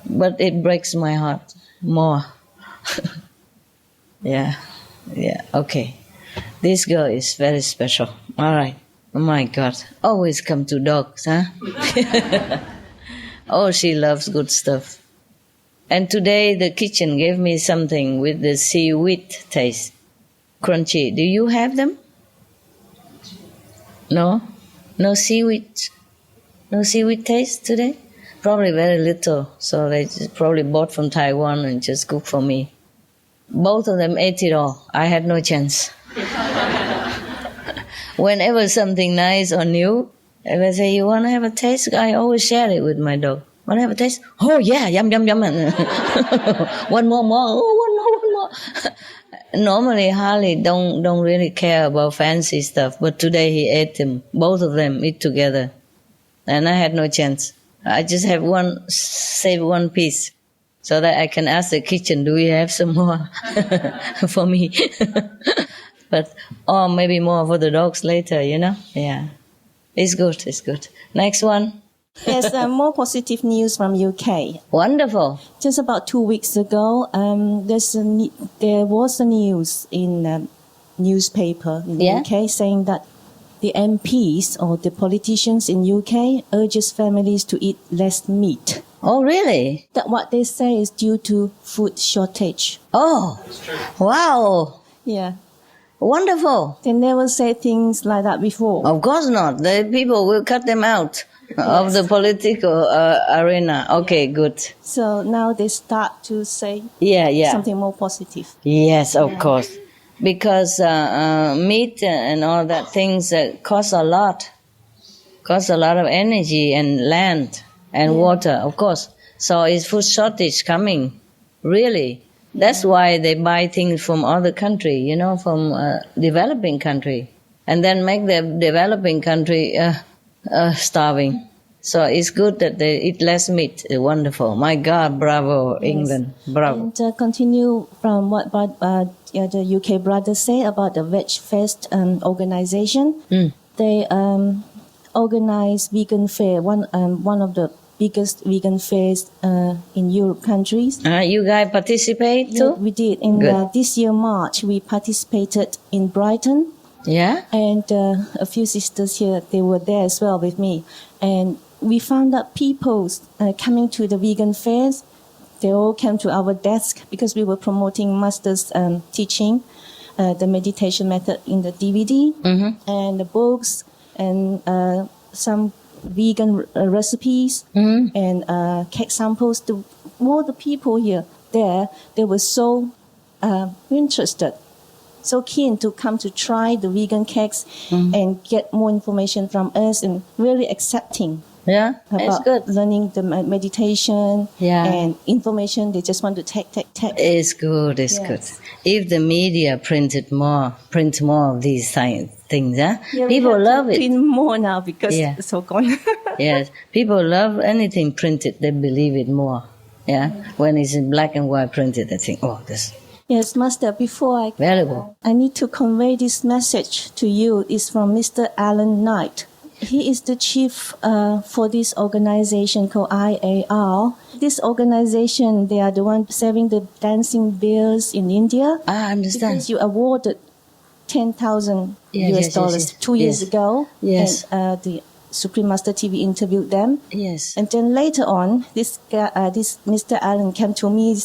But it breaks my heart more. Yeah, okay. This girl is very special. All right. Oh my God. Always come to dogs, huh? Oh, she loves good stuff. And today the kitchen gave me something with the seaweed taste. Crunchy. Do you have them? No? No seaweed? No seaweed taste today? Probably very little. So they just probably bought from Taiwan and just cooked for me. Both of them ate it all. I had no chance. Whenever something nice or new, if I say, you want to have a taste? I always share it with my dog. Want to have a taste? Oh, yeah, yum, yum, yum. One more. Oh, one more. Normally, Harley don't really care about fancy stuff, but today he ate them. Both of them eat together. And I had no chance. I just have save one piece so that I can ask the kitchen, do we have some more for me? Or maybe more for the dogs later, Yeah. It's good. Next one. Yes, more positive news from UK. Wonderful. Just about 2 weeks ago, there was a news in a newspaper in the UK saying that the MPs or the politicians in UK urges families to eat less meat. Oh, really? That what they say is due to food shortage. Oh, wow. Yeah. Wonderful. They never say things like that before. Of course not. The people will cut them out of the political arena. Okay, good. So now they start to say something more positive. Yes, of course. because meat and all that things cost a lot of energy and land and water, of course. So is food shortage coming? Really? That's why they buy things from other country, from developing country, and then make the developing country starving. So it's good that they eat less meat. Wonderful. My God, bravo, yes. England, bravo. And continue from what the UK brothers say about the Veg Fest organization. They organize vegan fair, one of the biggest vegan fairs in Europe countries. You guys participate too? Yeah, we did. In this year, March, we participated in Brighton. Yeah. And a few sisters here, they were there as well with me. And we found that people coming to the vegan fairs, they all came to our desk because we were promoting Master's teaching, the meditation method in the DVD, and the books, and some vegan recipes, and cake samples. All the people here, they were so interested, so keen to come to try the vegan cakes and get more information from us, and really accepting. Yeah, it's good. Learning the meditation and information. They just want to take. It's good. It's good. If the media print more of these things, people love it. Print more now because it's so gone. Yes, people love anything printed. They believe it more. Yeah, when it's in black and white printed, they think, oh, this. Yes, Master. Before I need to convey this message to you. It's from Mr. Alan Knight. He is the chief for this organization called IAR. This organization, they are the one saving the dancing bears in India. I understand. Because you awarded $10,000 US 2 years ago. Yes. And the Supreme Master TV interviewed them. Yes. And then later on, this Mr. Allen came to me.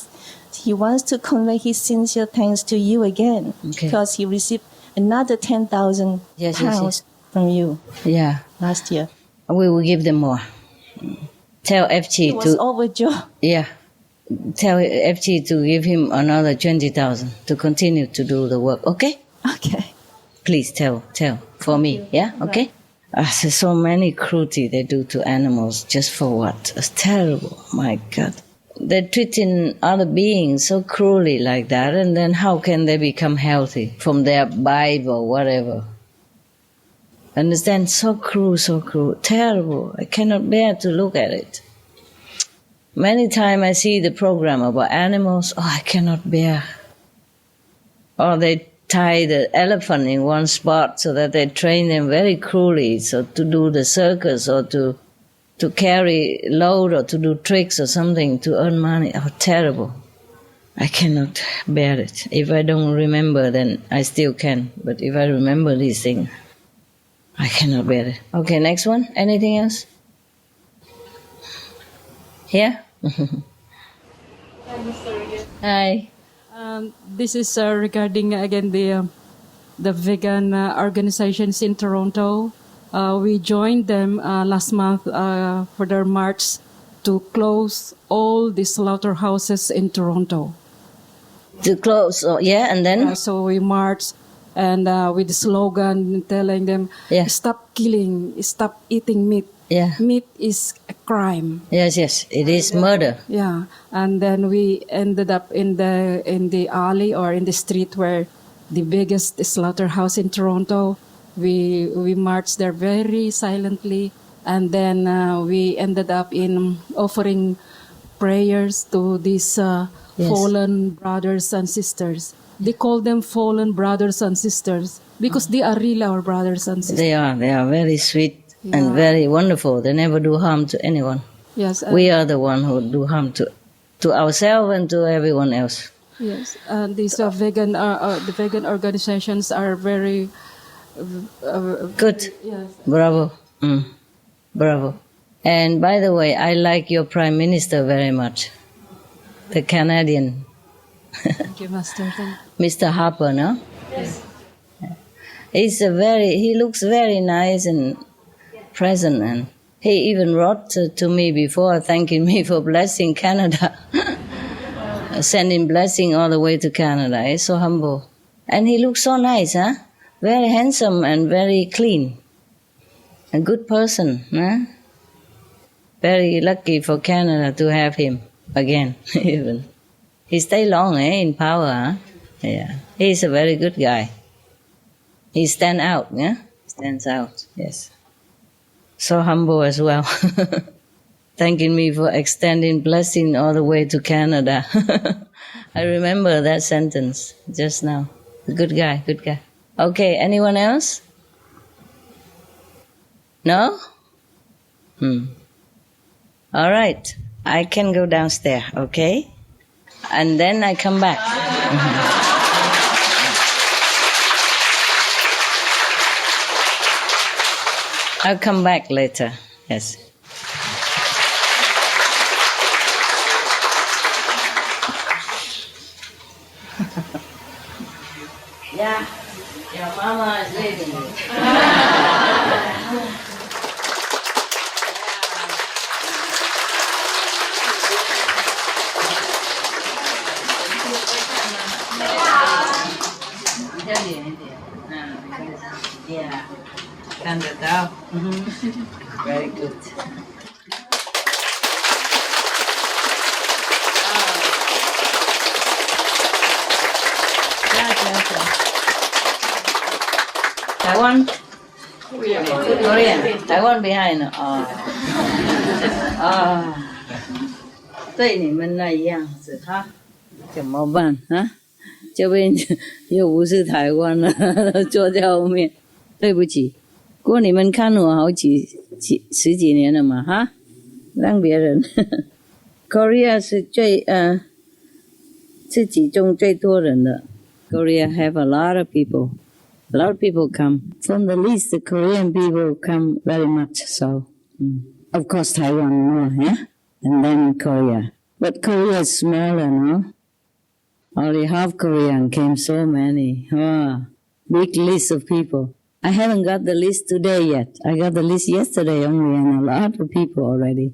He wants to convey his sincere thanks to you again because he received another 10,000 pounds from you. Yeah. Last year. We will give them more. Tell FG it was overjoyed. Yeah. Tell FG to give him another 20,000 to continue to do the work. Okay? Okay. Please tell for me. Yeah? Okay? There's so many cruelty they do to animals. Just for what? It's terrible. My God. They're treating other beings so cruelly like that, and then how can they become healthy from their Bible, whatever? Understand? So cruel, terrible. I cannot bear to look at it. Many times I see the program about animals, I cannot bear. Or they tie the elephant in one spot so that they train them very cruelly, so to do the circus or to carry load or to do tricks or something to earn money. Oh, terrible. I cannot bear it. If I don't remember, then I still can. But if I remember these things, I cannot bear it. Okay, next one. Anything else? Yeah? Hi. This is regarding again the vegan organizations in Toronto. We joined them last month for their march to close all the slaughterhouses in Toronto. To close, and then? So we marched and with the slogan telling them, stop killing, stop eating meat. Yeah. Meat is a crime. Yes, it is murder. Yeah, and then we ended up in the alley or in the street where the biggest slaughterhouse in Toronto. We marched there very silently, and then we ended up in offering prayers to these fallen brothers and sisters. They call them fallen brothers and sisters because they are really our brothers and sisters. They are very sweet and very wonderful. They never do harm to anyone. Yes, we are the one who do harm to ourselves and to everyone else. Yes, and these the vegan organizations are very good. Yes. Bravo. Bravo. And by the way, I like your Prime Minister very much. The Canadian. Thank you, Master. Mr. Harper, no? Yes. He looks very nice and present, and he even wrote to me before thanking me for blessing Canada. Sending blessing all the way to Canada. He's so humble. And he looks so nice, huh? Very handsome and very clean. A good person, huh? Very lucky for Canada to have him again, even. He stayed long, in power, huh? Yeah. He's a very good guy. He stands out, yeah? Stands out, yes. So humble as well. Thanking me for extending blessing all the way to Canada. I remember that sentence just now. Good guy, good guy. Okay, anyone else? No? All right, I can go downstairs, okay? And then I come back. I'll come back later, yes. Yeah, your mama is leaving you. Yeah, can do that. Very good. Taiwan? Korean. Taiwan behind. 对你们那一样子哈，怎么办啊？这边又不是台湾了，坐在后面，对不起。不过你们看我十几年了嘛哈，让别人。Korea 是自己中最多人的。Korea have a lot of people. A lot of people come. From the least, the Korean people come very much so. Of course, Taiwan more, yeah? And then Korea. But Korea is smaller, no? Only half Korean came so many. Big list of people. I haven't got the list today yet. I got the list yesterday only, and a lot of people already.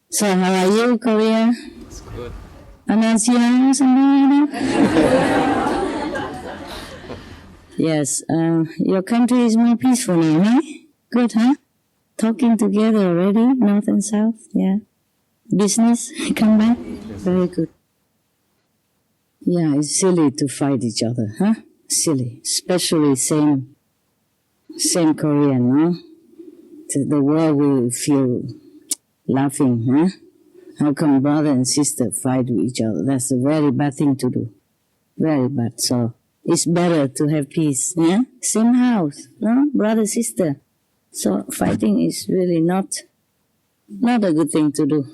So how are you, Korea? It's good. 안녕하세요, something like that? Yes, your country is more peaceful now, huh? Good, huh? Talking together already, north and south, yeah. Business, come back, very good. Yeah, it's silly to fight each other, huh? Silly, especially same Korean, huh? The world will feel laughing, huh? How come brother and sister fight with each other? That's a very bad thing to do. Very bad, so it's better to have peace, yeah? Same house, no? Brother, sister. So fighting is really not a good thing to do.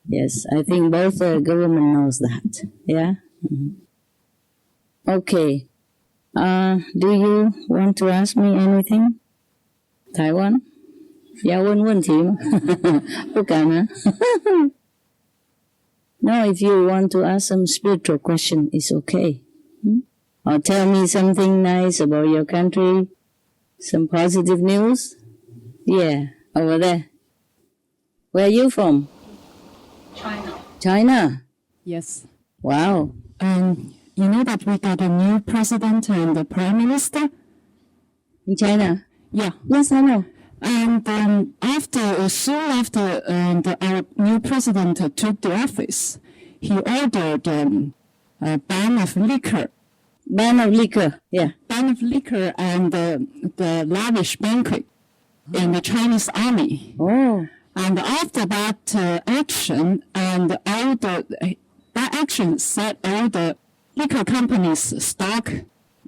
Yes, I think both government knows that, yeah? Okay. Do you want to ask me anything? Taiwan? 要问问题吗？不敢啊。No, if you want to ask some spiritual question, it's okay. Or tell me something nice about your country, some positive news. Yeah, over there. Where are you from? China. China? Yes. Wow. You know that we got a new president and a prime minister? In China? Yeah. Yes, I know. And soon after our new president took the office, he ordered a ban of liquor. Ban of liquor, yeah. Ban of liquor and the lavish banquet in the Chinese army. Oh. And after that action, that action set all the liquor companies' stock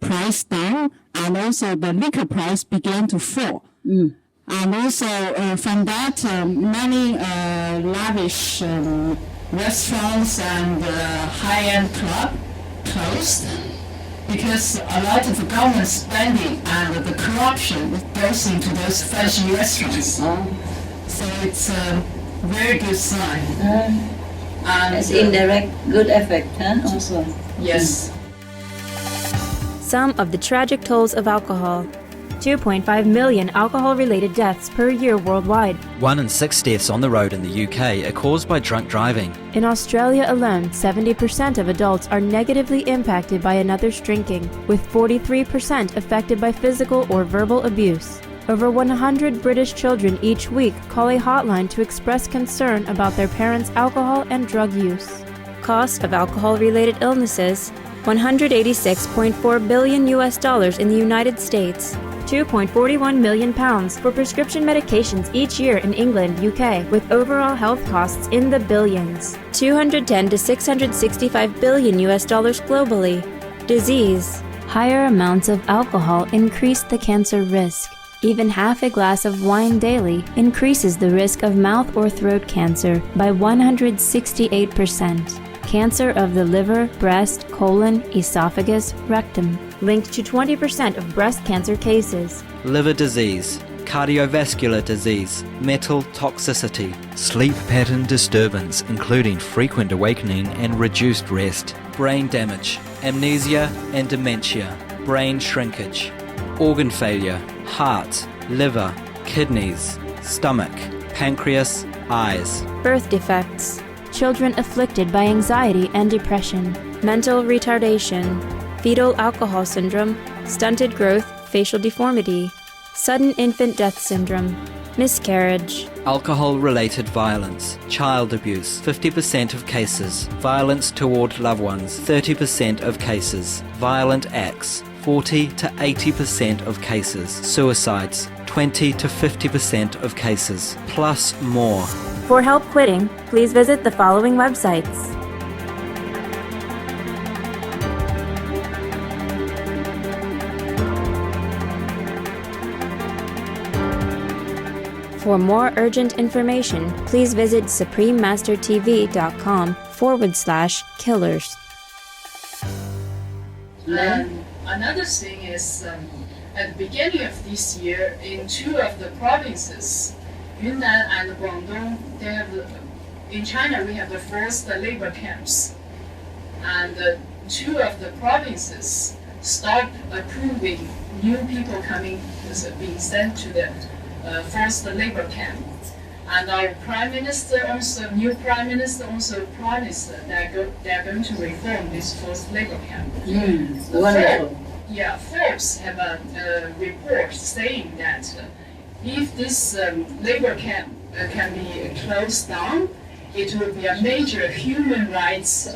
price down, and also the liquor price began to fall. And also from that, many lavish restaurants and high-end club closed because a lot of the government spending and the corruption goes into those flashy restaurants. So it's a very good sign. And it's indirect good effect, huh? Also. Yes. Some of the tragic tolls of alcohol. 2.5 million alcohol-related deaths per year worldwide. 1 in 6 deaths on the road in the UK are caused by drunk driving. In Australia alone, 70% of adults are negatively impacted by another's drinking, with 43% affected by physical or verbal abuse. Over 100 British children each week call a hotline to express concern about their parents' alcohol and drug use. Cost of alcohol-related illnesses: $186.4 billion in the United States, £2.41 million for prescription medications each year in England, UK, with overall health costs in the billions, $210 to $665 billion globally. Disease: higher amounts of alcohol increase the cancer risk. Even half a glass of wine daily increases the risk of mouth or throat cancer by 168%. Cancer of the liver, breast, colon, esophagus, rectum, linked to 20% of breast cancer cases. Liver disease, cardiovascular disease, metal toxicity, sleep pattern disturbance including frequent awakening and reduced rest, brain damage, amnesia and dementia, brain shrinkage, organ failure, heart, liver, kidneys, stomach, pancreas, eyes. Birth defects: children afflicted by anxiety and depression, mental retardation, fetal alcohol syndrome, stunted growth, facial deformity, sudden infant death syndrome, miscarriage. Alcohol-related violence, child abuse, 50% of cases, violence toward loved ones, 30% of cases, violent acts, 40 to 80% of cases, suicides, 20 to 50% of cases, plus more. For help quitting, please visit the following websites. For more urgent information, please visit suprememastertv.com/killers. Another thing is, at the beginning of this year, in 2 of the provinces, Yunnan and Guangdong, in China we have the forced labor camps, and 2 of the provinces stopped approving new people being sent to the forced labor camp. And our new prime minister also promised that they are going to reform this forced labor camp. Wonderful. Forbes have a report saying that if this labor camp can be closed down, it will be a major human rights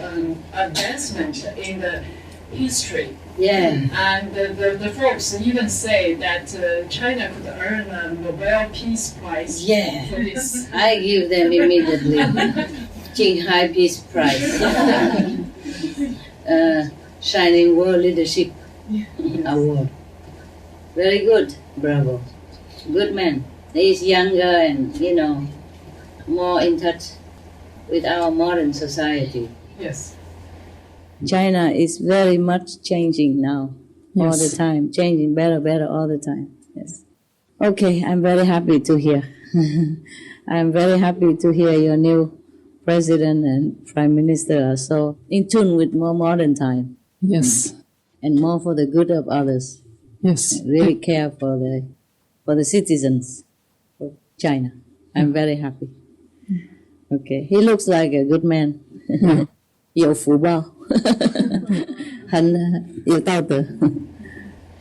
advancement in the history. Yeah. And the Forbes even say that China could earn a Nobel Peace Prize for this. I give them immediately Qinghai Peace Prize. Shining World Leadership Award. Very good, bravo. Good man. He is younger and, more in touch with our modern society. Yes. China is very much changing now, all the time, changing better all the time. Yes. Okay, I'm very happy to hear. I'm very happy to hear your new president and prime minister are so in tune with more modern time. Yes. And more for the good of others. Yes. Really care for the citizens of China. I'm very happy. Okay, he looks like a good man. 有福报。很有道德，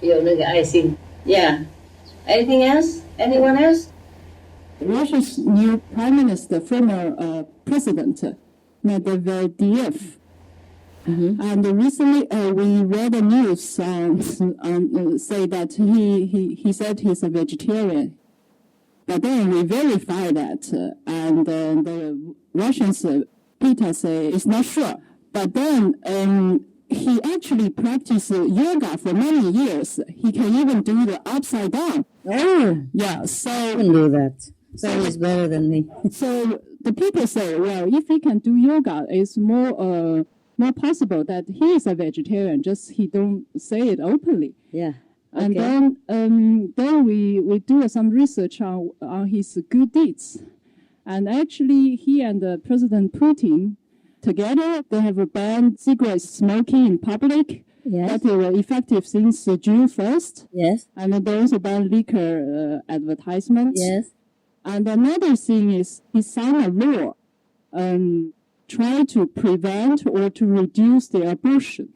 有那个爱心。Yeah. Anything else? Anyone else? Russia's new prime minister, former president, Medvedev. And recently we read the news say that he said he's a vegetarian. But then we verified that, and the Russians, Peter, say it's not sure. But then he actually practiced yoga for many years. He can even do the upside down. Oh, yeah. So I can do that. So he's better than me. So the people say, well, if he can do yoga, it's more possible that he is a vegetarian. Just he don't say it openly. Yeah. Okay. And then we do some research on his good deeds, and actually he and President Putin together, they have banned cigarette smoking in public. that were effective since June 1st. Yes. And they also ban liquor advertisements. Yes. And another thing is he signed a law trying to prevent or to reduce the abortion.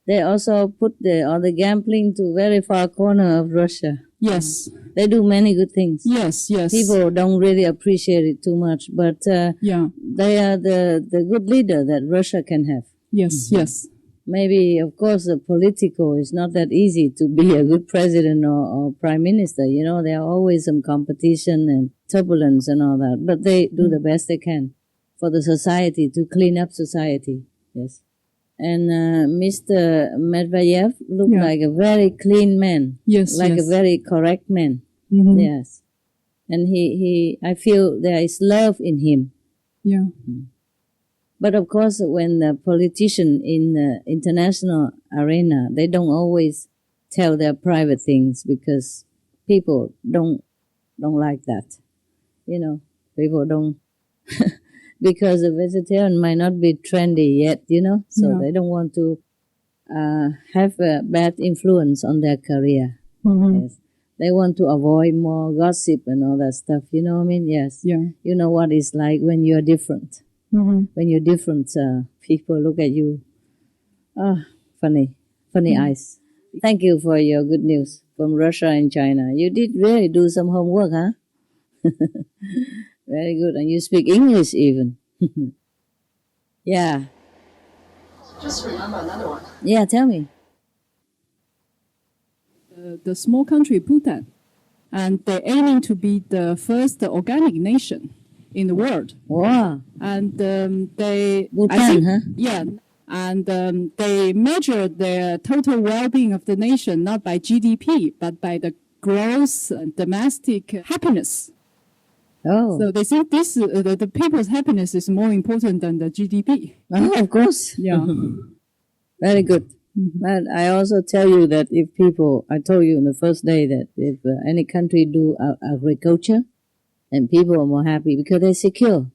They also put the gambling to very far corner of Russia. Yes. They do many good things. Yes, yes. People don't really appreciate it too much, but they are the good leader that Russia can have. Yes, yes. Maybe, of course, the political is not that easy to be a good president or prime minister. You know, there are always some competition and turbulence and all that, but they do the best they can for the society, to clean up society. Yes. And Mr. Medvedev looked like a very clean man. Yes, like a very correct man. Mm-hmm. Yes. And I feel there is love in him. Yeah. But of course, when the politician in the international arena, they don't always tell their private things because people don't like that. You know, people don't, because the vegetarian might not be trendy yet, you know, so they don't want to have a bad influence on their career. Mm-hmm. Yes. They want to avoid more gossip and all that stuff, you know what I mean? Yes. Yeah. You know what it's like when you're different. Mm-hmm. When you're different, people look at you. Funny eyes. Thank you for your good news from Russia and China. You did really do some homework, huh? Very good. And you speak English even. Yeah. Just remember another one. Yeah, tell me. The small country Bhutan, and they're aiming to be the first organic nation in the world. Wow. And they... Bhutan, huh? Yeah. And they measure the total well-being of the nation not by GDP, but by the gross domestic happiness. Oh. So they think this the people's happiness is more important than the GDP. Oh, of course. Yeah. Very good. But I also tell you that if people, I told you on the first day that if any country do agriculture, and people are more happy because they're secure.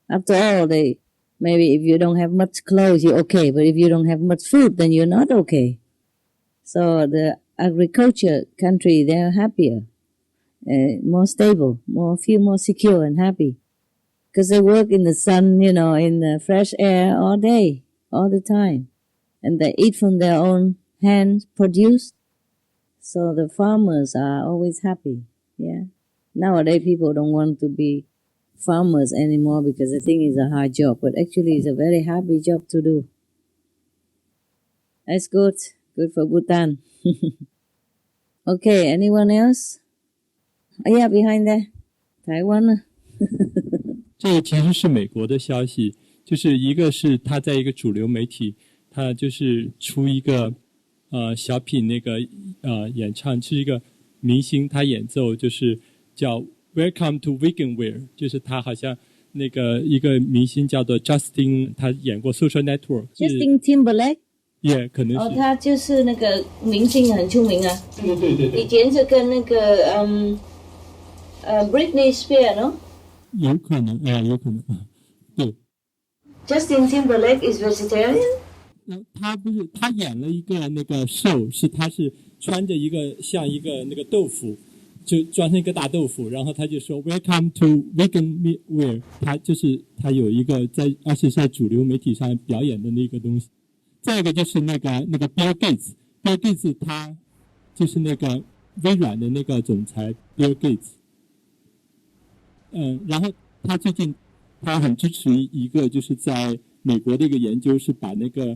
After all, maybe if you don't have much clothes, you're okay. But if you don't have much food, then you're not okay. So the agriculture country, they're happier, more stable, feel more secure and happy. Because they work in the sun, you know, in the fresh air all day, all the time. And they eat from their own hands produced. So the farmers are always happy. Yeah. Nowadays, people don't want to be farmers anymore because they think it's a hard job, but actually it's a very happy job to do. That's good. Good for Bhutan. Okay, anyone else? Oh, yeah, behind there. Taiwan. 这个其实是美国的消息，就是一个是他在一个主流媒体，他就是出一个小品那个演唱，是一个明星，他演奏就是叫 Welcome to Vegan Wear， 就是他好像那个一个明星叫做 Justin， 他演过 Social Network。Justin Timberlake。Yeah， 可能是。哦，他就是那个明星很出名啊。对。以前是跟那个Britney Spears， 喏。有可能，有可能，对。Justin Timberlake is vegetarian？ 他不是，他演了一个那个 show， 他是穿着一个像一个那个豆腐。就装成一个大豆腐，然后他就说 Welcome to Vegan Wear， 他有一个而且是在主流媒体上表演的那个东西。再一个就是那个 Bill Gates，Bill Gates 他就是那个微软的那个总裁 Bill Gates。然后他最近他很支持一个就是在美国的一个研究，是把那个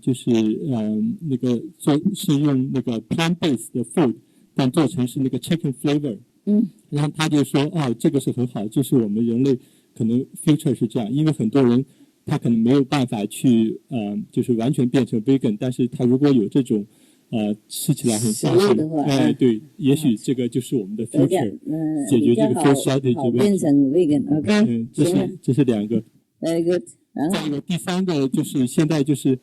就是那个是用那个 plant-based 的 food。但做成是那个 chicken flavor， 然后他就说这个是很好，就是我们人类可能 future 是这样，因为很多人他可能没有办法去就是完全变成 vegan， 但是他如果有这种吃起来很香的话，对，也许这个就是我们的 future， 解决这个 food shortage 变成 vegan，OK， 这是两个。Very good。再一个第三个就是现在就是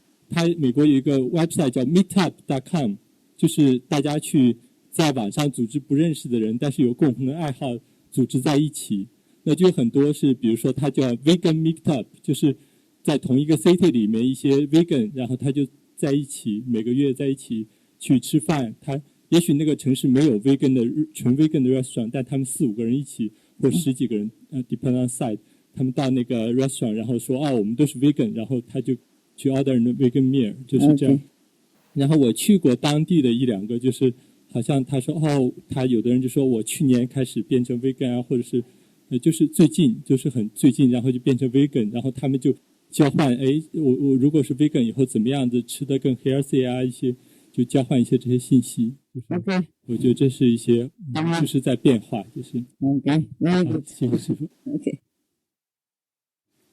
美国有一个 website 叫 meetup.com， 就是大家去。在网上组织不认识的人，但是有共同的爱好，组织在一起，那就很多是，比如说它叫 Vegan Meetup， 就是在同一个 city 里面一些 vegan， 然后他就在一起每个月在一起去吃饭。他也许那个城市没有 vegan 的纯 vegan 的 restaurant， 但他们4-5个人一起或10几个人depend on site， 他们到那个 restaurant， 然后说我们都是 vegan， 然后他就去 order 的 vegan meal， 就是这样。然后我去过当地的1-2个，就是好像他说他有的人就说我去年开始变成 vegan 或者是就是最近就是很最近，然后就变成 vegan， 然后他们就交换我如果是 vegan 以后怎么样子吃得更 healthy 一些，就交换一些这些信息。OK， 我觉得这是一些就是在变化，就是 OK， 谢谢师傅。 OK，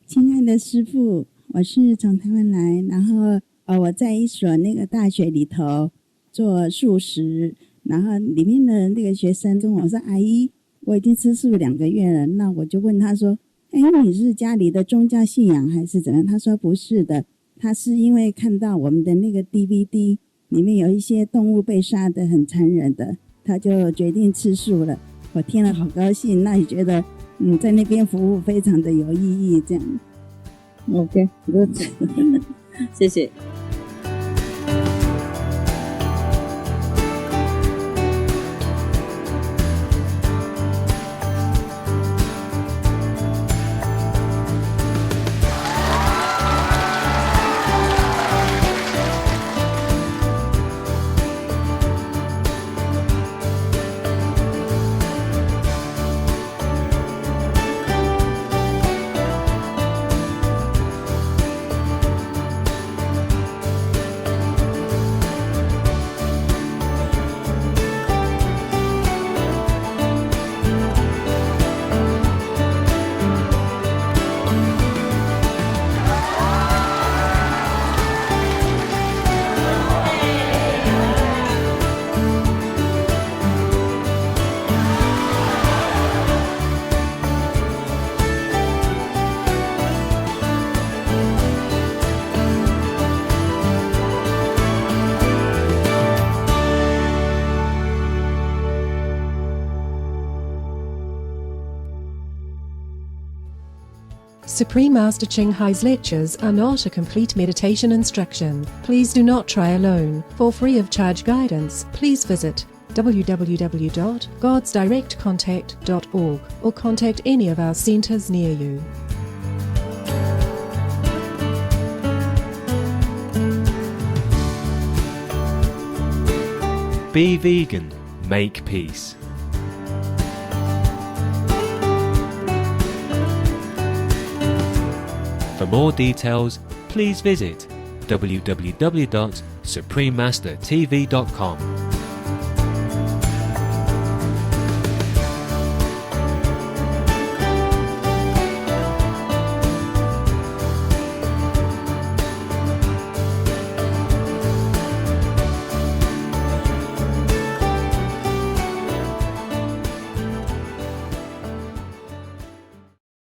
亲爱的师父，我是从台湾来，然后我在一所那个大学里头做素食，然后里面的那个学生跟我说：“阿姨，我已经吃素2个月了。”那我就问他说：“你是家里的宗教信仰还是怎么样？”他说：“不是的，他是因为看到我们的那个 DVD 里面有一些动物被杀得很残忍的，他就决定吃素了。”我听了好高兴，那也觉得在那边服务非常的有意义，这样。OK， good， 谢谢。Supreme Master Ching Hai's lectures are not a complete meditation instruction. Please do not try alone. For free of charge guidance, please visit www.godsdirectcontact.org or contact any of our centres near you. Be vegan, make peace. For more details, please visit www.suprememastertv.com.